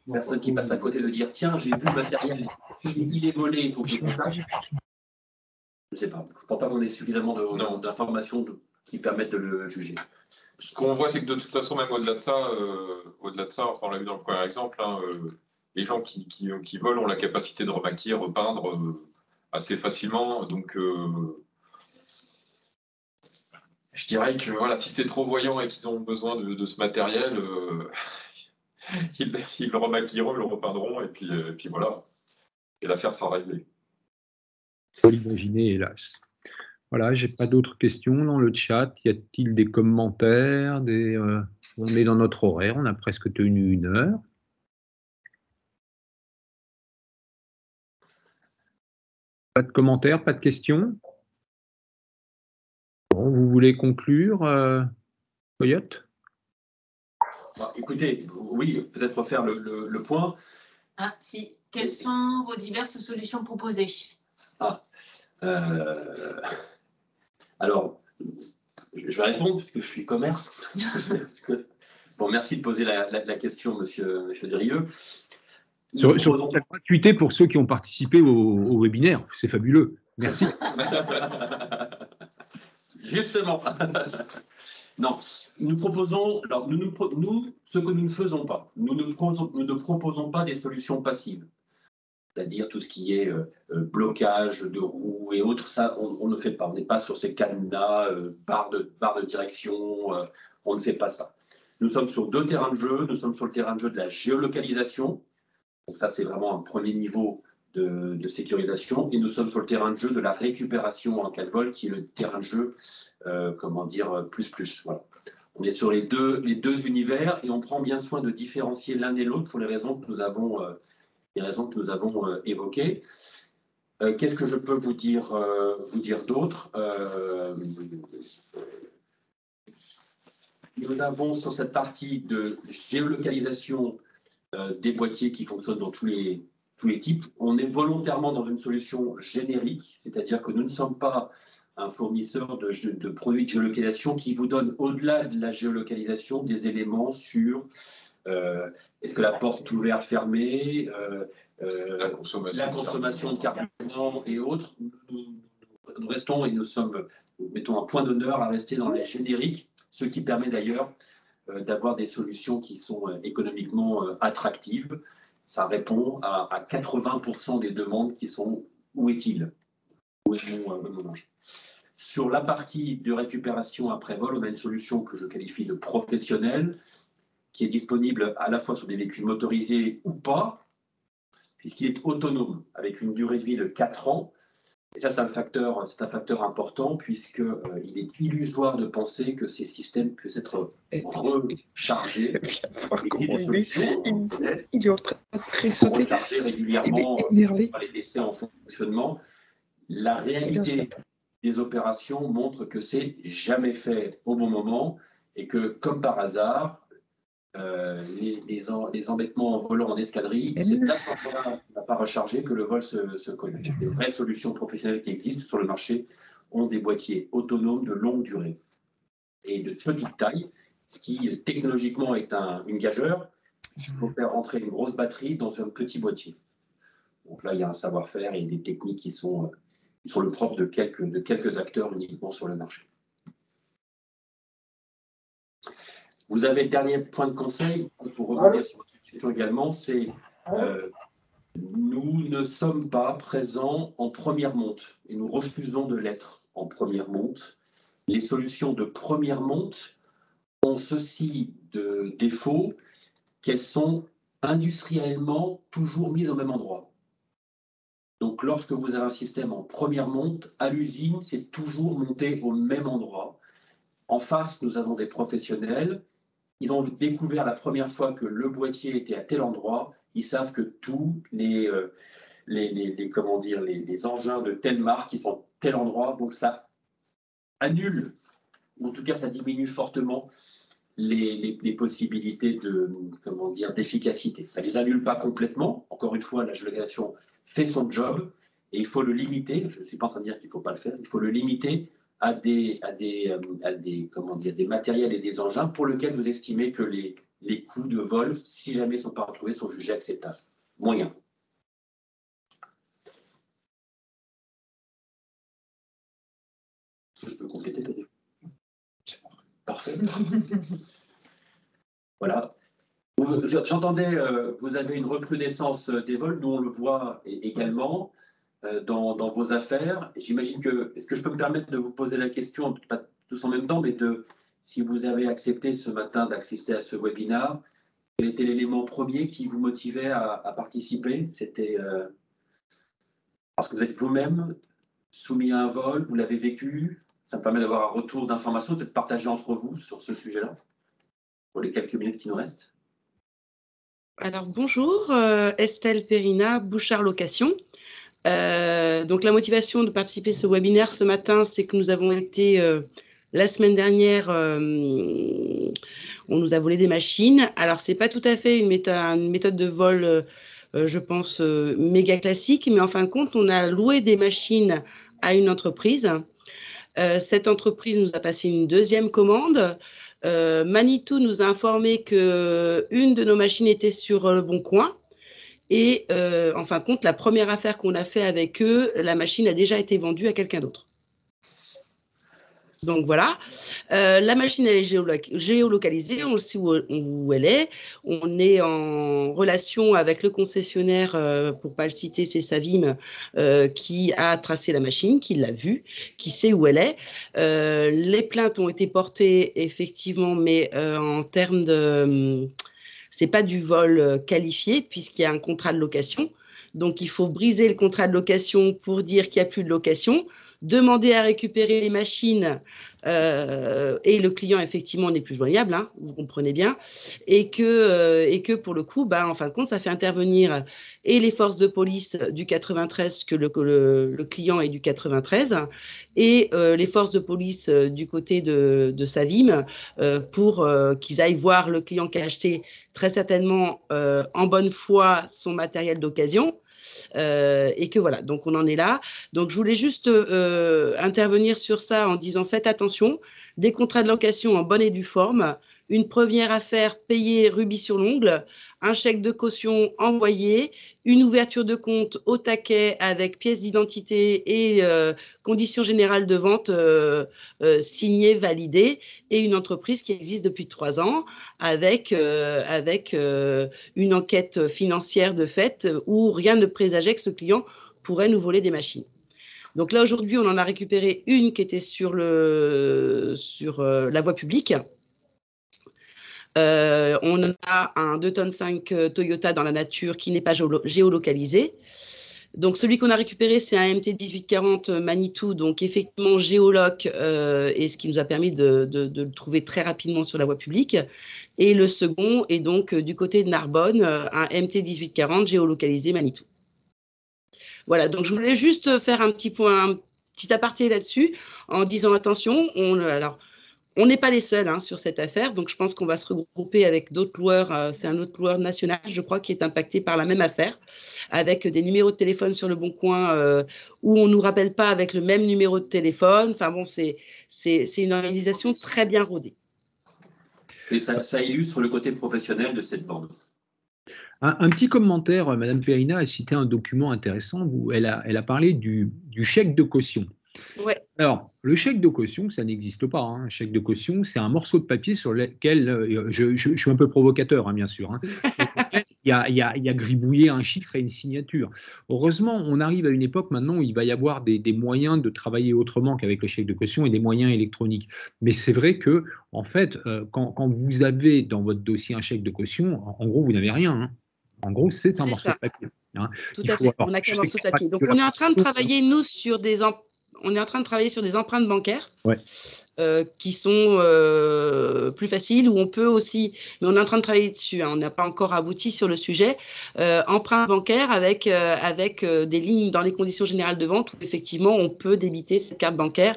aux personnes qui passent à côté de dire tiens, j'ai vu le matériel, il est volé, il faut que je contacte? Je ne sais pas. Je ne pense pas qu'on ait suffisamment d'informations qui permettent de le juger. Ce qu'on voit, c'est que de toute façon, même au-delà de ça, enfin, on l'a vu dans le premier exemple, hein, les gens qui volent ont la capacité de remaquiller, repeindre assez facilement. Donc, je dirais que voilà, si c'est trop voyant et qu'ils ont besoin de ce matériel, ils le remaquilleront, ils le repeindront, et puis voilà. Et l'affaire sera réglée. Il faut l'imaginer, hélas. Voilà, j'ai pas d'autres questions dans le chat. Y a-t-il des commentaires? On est dans notre horaire, on a presque tenu 1 heure. Pas de commentaires, pas de questions? Bon, vous voulez conclure, Coyote? Écoutez, oui, peut-être refaire le point. Ah, si. Quelles sont vos diverses solutions proposées? Alors, je vais répondre parce que je suis commerce. Bon, merci de poser la question, monsieur Derieux. Sur la gratuité pour ceux qui ont participé au webinaire, c'est fabuleux. Merci. Justement. Non, nous proposons, alors nous, ce que nous ne faisons pas, nous ne proposons pas des solutions passives, c'est-à-dire tout ce qui est blocage de roues et autres, ça on ne fait pas, on n'est pas sur ces cadenas, barres de direction, on ne fait pas ça. Nous sommes sur deux terrains de jeu, nous sommes sur le terrain de jeu de la géolocalisation, donc ça c'est vraiment un premier niveau de sécurisation, et nous sommes sur le terrain de jeu de la récupération en cas de vol, qui est le terrain de jeu, plus. Voilà. On est sur les deux univers et on prend bien soin de différencier l'un et l'autre pour les raisons que nous avons, évoquées. Qu'est-ce que je peux vous dire d'autre? Nous avons sur cette partie de géolocalisation des boîtiers qui fonctionnent dans tous les types. On est volontairement dans une solution générique, c'est-à-dire que nous ne sommes pas un fournisseur de produits de géolocalisation qui vous donne, au-delà de la géolocalisation, des éléments sur est-ce que la porte est ouverte, fermée, la consommation de carburant et autres. Nous restons et nous mettons un point d'honneur à rester dans les génériques, ce qui permet d'ailleurs d'avoir des solutions qui sont économiquement attractives. Ça répond à 80% des demandes qui sont « où est-il » ? Où est mon engin ? Sur la partie de récupération après vol, on a une solution que je qualifie de professionnelle, qui est disponible à la fois sur des véhicules motorisés ou pas, puisqu'il est autonome, avec une durée de vie de 4 ans. Et ça, c'est un facteur important, puisqu'il est illusoire de penser que ces systèmes puissent être rechargés. Il est en train de tressauter. Recharger régulièrement, on va les laisser en fonctionnement. La réalité des opérations montre que c'est jamais fait au bon moment et que, comme par hasard, les embêtements en volant en escadrille, c'est à ce moment-là qu'on n'a pas rechargé que le vol se connaît. Les vraies solutions professionnelles qui existent sur le marché ont des boîtiers autonomes de longue durée et de petite taille, ce qui technologiquement est une gageure. Il faut faire rentrer une grosse batterie dans un petit boîtier. Donc là, il y a un savoir-faire et des techniques qui sont le propre de quelques acteurs uniquement sur le marché. Vous avez le dernier point de conseil, pour revenir sur votre question également, c'est nous ne sommes pas présents en première monte et nous refusons de l'être en première monte. Les solutions de première monte ont ceci de défaut qu'elles sont industriellement toujours mises au même endroit. Donc lorsque vous avez un système en première monte, à l'usine, c'est toujours monté au même endroit. En face, nous avons des professionnels. Ils ont découvert la première fois que le boîtier était à tel endroit. Ils savent que tous les engins de telle marque, ils sont à tel endroit. Donc ça annule, ou en tout cas ça diminue fortement les possibilités d'efficacité. Ça ne les annule pas complètement. Encore une fois, la géolocalisation fait son job et il faut le limiter. Je ne suis pas en train de dire qu'il ne faut pas le faire. Il faut le limiter à des matériels et des engins pour lesquels vous estimez que les coûts de vol, si jamais ils ne sont pas retrouvés, sont jugés acceptables. Moyen. Je peux compléter? Parfait. Voilà. J'entendais, vous avez une recrudescence des vols, nous on le voit également dans vos affaires. J'imagine que, est-ce que je peux me permettre de vous poser la question, pas tous en même temps, mais si vous avez accepté ce matin d'assister à ce webinaire, quel était l'élément premier qui vous motivait à participer? C'était parce que vous êtes vous-même soumis à un vol, vous l'avez vécu, ça me permet d'avoir un retour d'information, peut-être partager entre vous sur ce sujet-là, pour les quelques minutes qui nous restent. Alors bonjour, Estelle Perrina, Bouchard Location. Donc la motivation de participer à ce webinaire ce matin, c'est que nous avons été la semaine dernière, on nous a volé des machines. Alors c'est pas tout à fait une méthode de vol je pense, méga classique, mais en fin de compte, on a loué des machines à une entreprise. Cette entreprise nous a passé une deuxième commande. Manitou nous a informé qu'une de nos machines était sur le Bon Coin. Et en fin de compte, la première affaire qu'on a fait avec eux, la machine a déjà été vendue à quelqu'un d'autre. Donc voilà, la machine elle est géolocalisée, on sait où elle est. On est en relation avec le concessionnaire, pour ne pas le citer, c'est Savim, qui a tracé la machine, qui l'a vue, qui sait où elle est. Les plaintes ont été portées effectivement, mais en termes de... c'est pas du vol qualifié puisqu'il y a un contrat de location. Donc, il faut briser le contrat de location pour dire qu'il n'y a plus de location, demander à récupérer les machines et le client, effectivement, n'est plus joignable, hein, vous comprenez bien, et que pour le coup, en fin de compte, ça fait intervenir et les forces de police du 93, que le client est du 93, et les forces de police du côté de Savim pour qu'ils aillent voir le client qui a acheté très certainement en bonne foi son matériel d'occasion. Et que voilà, donc on en est là. Donc je voulais juste intervenir sur ça en disant faites attention, des contrats de location en bonne et due forme, une première affaire payée rubis sur l'ongle, un chèque de caution envoyé, une ouverture de compte au taquet avec pièce d'identité et conditions générales de vente signées, validées, et une entreprise qui existe depuis 3 ans avec une enquête financière de fait où rien ne présageait que ce client pourrait nous voler des machines. Donc là, aujourd'hui, on en a récupéré une qui était sur la voie publique. On a un 2,5 tonnes Toyota dans la nature qui n'est pas géolocalisé. Donc, celui qu'on a récupéré, c'est un MT 1840 Manitou, donc effectivement géoloc, et ce qui nous a permis de le trouver très rapidement sur la voie publique. Et le second est donc du côté de Narbonne, un MT 1840 géolocalisé Manitou. Voilà, donc je voulais juste faire un petit aparté là-dessus en disant attention, on n'est pas les seuls sur cette affaire, donc je pense qu'on va se regrouper avec d'autres loueurs. C'est un autre loueur national, je crois, qui est impacté par la même affaire, avec des numéros de téléphone sur le Bon Coin où on ne nous rappelle pas avec le même numéro de téléphone. Enfin bon, c'est une organisation très bien rodée. Et ça illustre le côté professionnel de cette bande. Un petit commentaire, Madame Perrina a cité un document intéressant où elle a parlé du chèque de caution. Ouais. Alors, le chèque de caution, ça n'existe pas. Un chèque de caution, c'est un morceau de papier sur lequel, je suis un peu provocateur, bien sûr, il y a gribouillé un chiffre et une signature. Heureusement, on arrive à une époque maintenant où il va y avoir des moyens de travailler autrement qu'avec le chèque de caution et des moyens électroniques. Mais c'est vrai que, en fait, quand vous avez dans votre dossier un chèque de caution, en gros, vous n'avez rien. En gros, c'est un morceau de papier. Tout à fait, on n'a qu'un morceau de papier. Donc, on est en train de travailler, nous, sur des empreintes bancaires. Ouais. Qui sont plus faciles, où on peut aussi, mais on est en train de travailler dessus, on n'a pas encore abouti sur le sujet, emprunt bancaire avec des lignes dans les conditions générales de vente où effectivement on peut débiter cette carte bancaire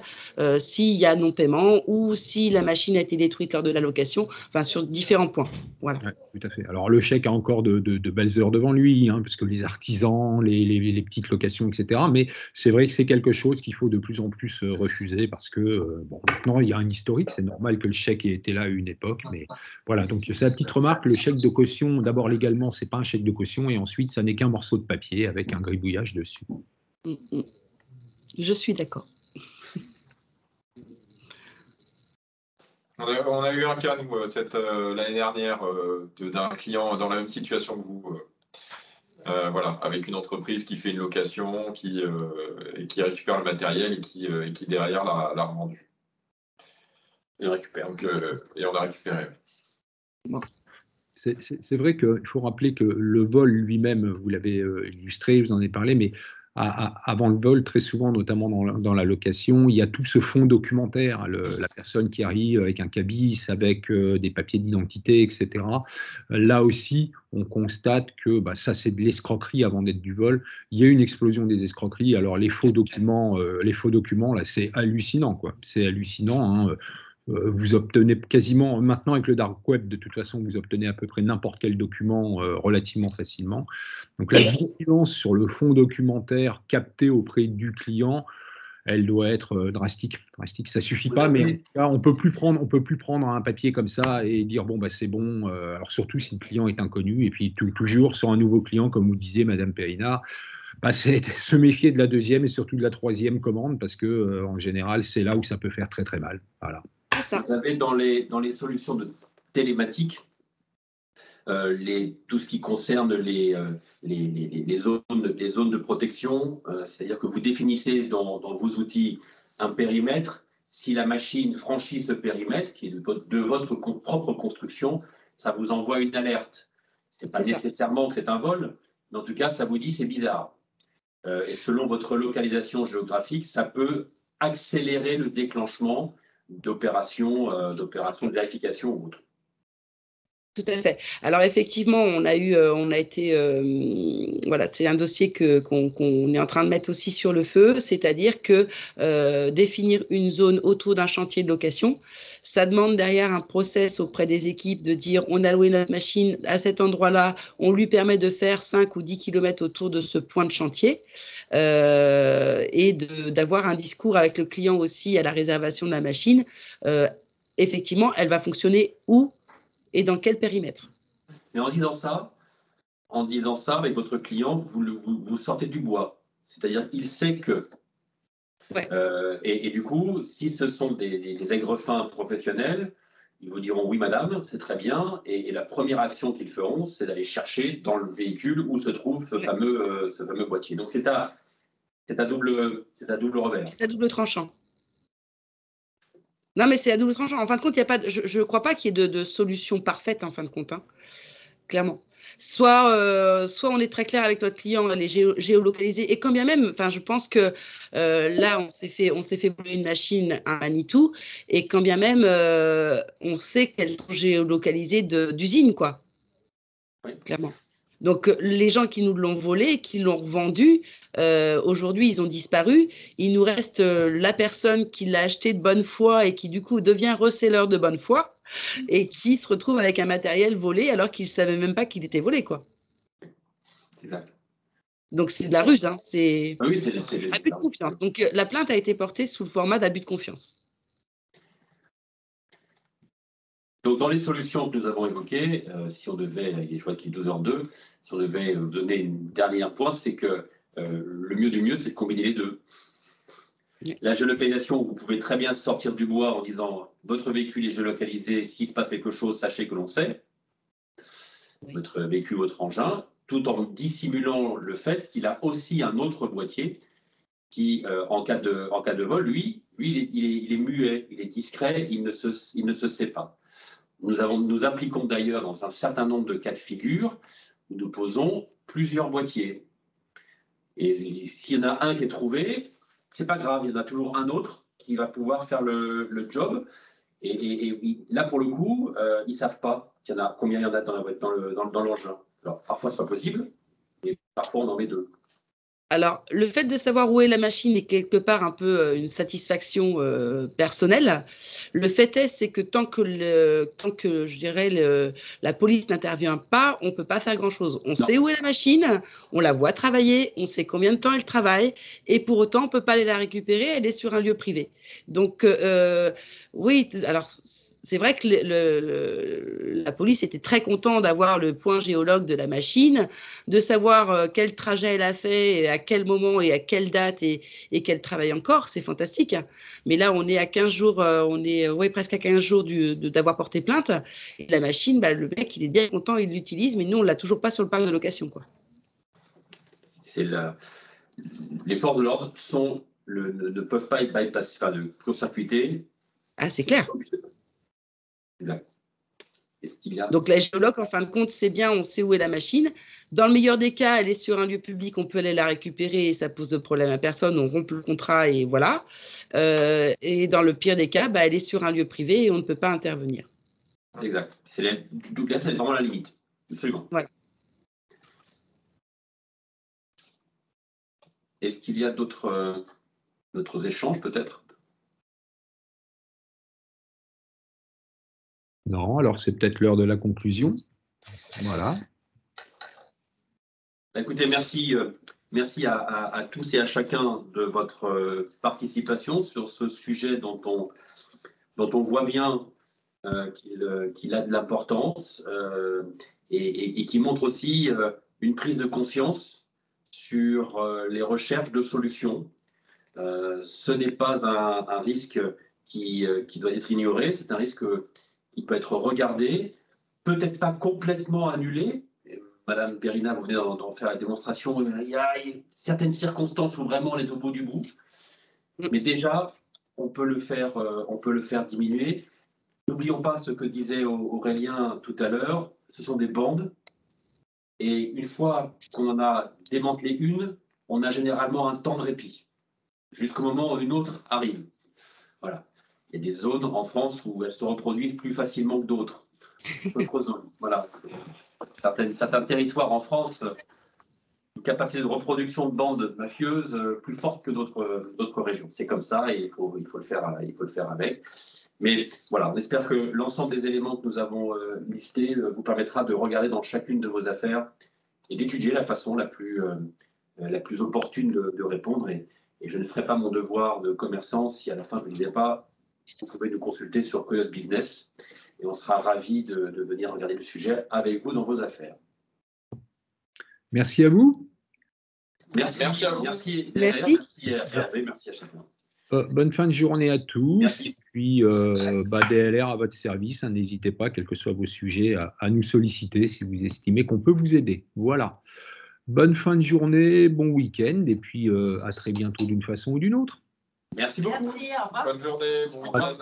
s'il y a non-paiement ou si la machine a été détruite lors de la location, enfin sur différents points. Voilà. Ouais, tout à fait. Alors le chèque a encore de belles heures devant lui, parce que les artisans, les petites locations, etc. Mais c'est vrai que c'est quelque chose qu'il faut de plus en plus refuser parce que maintenant il y a un historique, c'est normal que le chèque ait été là à une époque, mais voilà, donc c'est la petite remarque, le chèque de caution, d'abord légalement, c'est pas un chèque de caution, et ensuite, ça n'est qu'un morceau de papier avec un gribouillage dessus. Je suis d'accord. On a eu un cas, nous, l'année dernière, d'un client dans la même situation que vous, voilà, avec une entreprise qui fait une location, qui récupère le matériel et qui derrière l'a revendu. Et on a récupéré. C'est vrai qu'il faut rappeler que le vol lui-même, vous l'avez illustré, vous en avez parlé, mais avant le vol, très souvent, notamment dans la location, il y a tout ce fond documentaire, la personne qui arrive avec un cabis, avec des papiers d'identité, etc. Là aussi, on constate que ça, c'est de l'escroquerie avant d'être du vol. Il y a une explosion des escroqueries. Alors, les faux documents, là, c'est hallucinant, quoi. C'est hallucinant, vous obtenez quasiment, maintenant avec le dark web, de toute façon, vous obtenez à peu près n'importe quel document relativement facilement. Donc la vigilance sur le fond documentaire capté auprès du client, elle doit être drastique. Drastique, ça suffit pas, mais en tout cas, on peut plus prendre un papier comme ça et dire bon bah c'est bon. Alors surtout si le client est inconnu et puis toujours sur un nouveau client, comme vous disiez, Madame Perrina, bah, c'est se méfier de la deuxième et surtout de la troisième commande parce que en général c'est là où ça peut faire très très mal. Voilà. Vous avez dans les solutions de télématique tout ce qui concerne les zones de protection, c'est-à-dire que vous définissez dans vos outils un périmètre. Si la machine franchit ce périmètre, qui est de votre propre construction, ça vous envoie une alerte. Ce n'est pas nécessairement que c'est un vol, mais en tout cas, ça vous dit c'est bizarre. Et selon votre localisation géographique, ça peut accélérer le déclenchement d'opérations de vérification ou autre. Tout à fait. Alors effectivement, on a été, voilà, c'est un dossier qu'on est en train de mettre aussi sur le feu, c'est-à-dire que définir une zone autour d'un chantier de location, ça demande derrière un process auprès des équipes de dire on a loué notre machine à cet endroit-là, on lui permet de faire 5 ou 10 km autour de ce point de chantier et d'avoir un discours avec le client aussi à la réservation de la machine. Effectivement, elle va fonctionner où et dans quel périmètre. Mais en disant ça, avec votre client, vous sortez du bois. C'est-à-dire qu'il sait que. Ouais. Et du coup, si ce sont des aigrefins professionnels, ils vous diront oui, madame, c'est très bien. Et la première action qu'ils feront, c'est d'aller chercher dans le véhicule où se trouve ce fameux boîtier. Donc c'est à double revers. C'est à double tranchant. Non, mais c'est à double tranchant. En fin de compte, il y a pas je ne crois pas qu'il y ait de solution parfaite, en fin de compte, hein, clairement. Soit on est très clair avec notre client, elle est géolocalisée, et quand bien même, enfin, je pense que là, on s'est fait voler une machine à Manitou, et quand bien même, on sait qu'elles sont géolocalisées d'usine, quoi, Oui. clairement. Donc, les gens qui nous l'ont volé, qui l'ont revendu, aujourd'hui, ils ont disparu. Il nous reste la personne qui l'a acheté de bonne foi et qui, du coup, devient reseller de bonne foi et qui se retrouve avec un matériel volé alors qu'il ne savait même pas qu'il était volé, quoi. C'est exact. Donc, c'est de la ruse, hein. C'est oui, c'est abus de confiance. Donc, la plainte a été portée sous le format d'abus de confiance. Donc, dans les solutions que nous avons évoquées, si on devait, je vois qu'il est 12h02, si on devait donner une dernière point, c'est que le mieux du mieux, c'est de combiner les deux. Oui. La géolocalisation, vous pouvez très bien sortir du bois en disant votre véhicule est géolocalisé, s'il se passe quelque chose, sachez que l'on sait. Oui. Votre véhicule, votre engin, tout en dissimulant le fait qu'il a aussi un autre boîtier qui, en cas de vol, lui il est muet, il est discret, il ne se sait pas. Nous appliquons d'ailleurs dans un certain nombre de cas de figure où nous posons plusieurs boîtiers. Et s'il y en a un qui est trouvé, c'est pas grave, il y en a toujours un autre qui va pouvoir faire le job. Et là, pour le coup, ils ne savent pas combien il y en a dans l'engin. Alors, parfois, ce n'est pas possible, et parfois, on en met deux. Alors, le fait de savoir où est la machine est quelque part un peu une satisfaction personnelle. Le fait est, c'est que tant que je dirais, la police n'intervient pas, on ne peut pas faire grand-chose. On sait où est la machine, on la voit travailler, on sait combien de temps elle travaille, et pour autant, on ne peut pas aller la récupérer, elle est sur un lieu privé. Donc, oui, alors, c'est vrai que la police était très contente d'avoir le point géologue de la machine, de savoir quel trajet elle a fait, à quel moment et à quelle date et qu'elle travaille encore, c'est fantastique. Mais là, on est à 15 jours, presque à 15 jours d'avoir porté plainte. Et la machine, bah, le mec, il est bien content, il l'utilise, mais nous, on ne l'a toujours pas sur le parc de location, quoi. Les forces de l'ordre ne peuvent pas être bypassées, enfin, de court-circuiter. Ah, c'est clair. Exact. Donc la géologue, en fin de compte, c'est bien, on sait où est la machine. Dans le meilleur des cas, elle est sur un lieu public, on peut aller la récupérer et ça pose de problème à personne, on rompt le contrat et voilà. Et dans le pire des cas, bah, elle est sur un lieu privé et on ne peut pas intervenir. Exact. Donc là, c'est vraiment la limite. Absolument. Voilà. Est-ce qu'il y a d'autres échanges peut-être ? Non, alors c'est peut-être l'heure de la conclusion. Voilà. Écoutez, merci à tous et à chacun de votre participation sur ce sujet dont on voit bien qu'il a de l'importance et qui montre aussi une prise de conscience sur les recherches de solutions. Ce n'est pas un risque qui doit être ignoré, c'est un risque qui peut être regardé, peut-être pas complètement annulé. Madame Perrina, vous venez d'en faire la démonstration, il y a certaines circonstances où vraiment on est au bout du bout, mais déjà, on peut le faire diminuer. N'oublions pas ce que disait Aurélien tout à l'heure, ce sont des bandes, et une fois qu'on en a démantelé une, on a généralement un temps de répit, jusqu'au moment où une autre arrive. Voilà. Il y a des zones en France où elles se reproduisent plus facilement que d'autres. D'autres zones. Voilà. Certains territoires en France, une capacité de reproduction de bandes mafieuses plus forte que d'autres régions. C'est comme ça et il faut le faire avec. Mais voilà, on espère que l'ensemble des éléments que nous avons listés vous permettra de regarder dans chacune de vos affaires et d'étudier la façon la plus opportune de répondre. Et je ne ferai pas mon devoir de commerçant si à la fin je ne disais pas, vous pouvez nous consulter sur Coyote Business et on sera ravis de venir regarder le sujet avec vous dans vos affaires. Merci à vous. Merci à vous. Merci. Merci à chacun. Bonne fin de journée à tous. Merci. Et puis, DLR à votre service. Hein, n'hésitez pas, quels que soient vos sujets, à nous solliciter si vous estimez qu'on peut vous aider. Voilà. Bonne fin de journée, bon week-end, et puis à très bientôt d'une façon ou d'une autre. Merci beaucoup. Merci, au revoir. Bonne journée, bon week-end.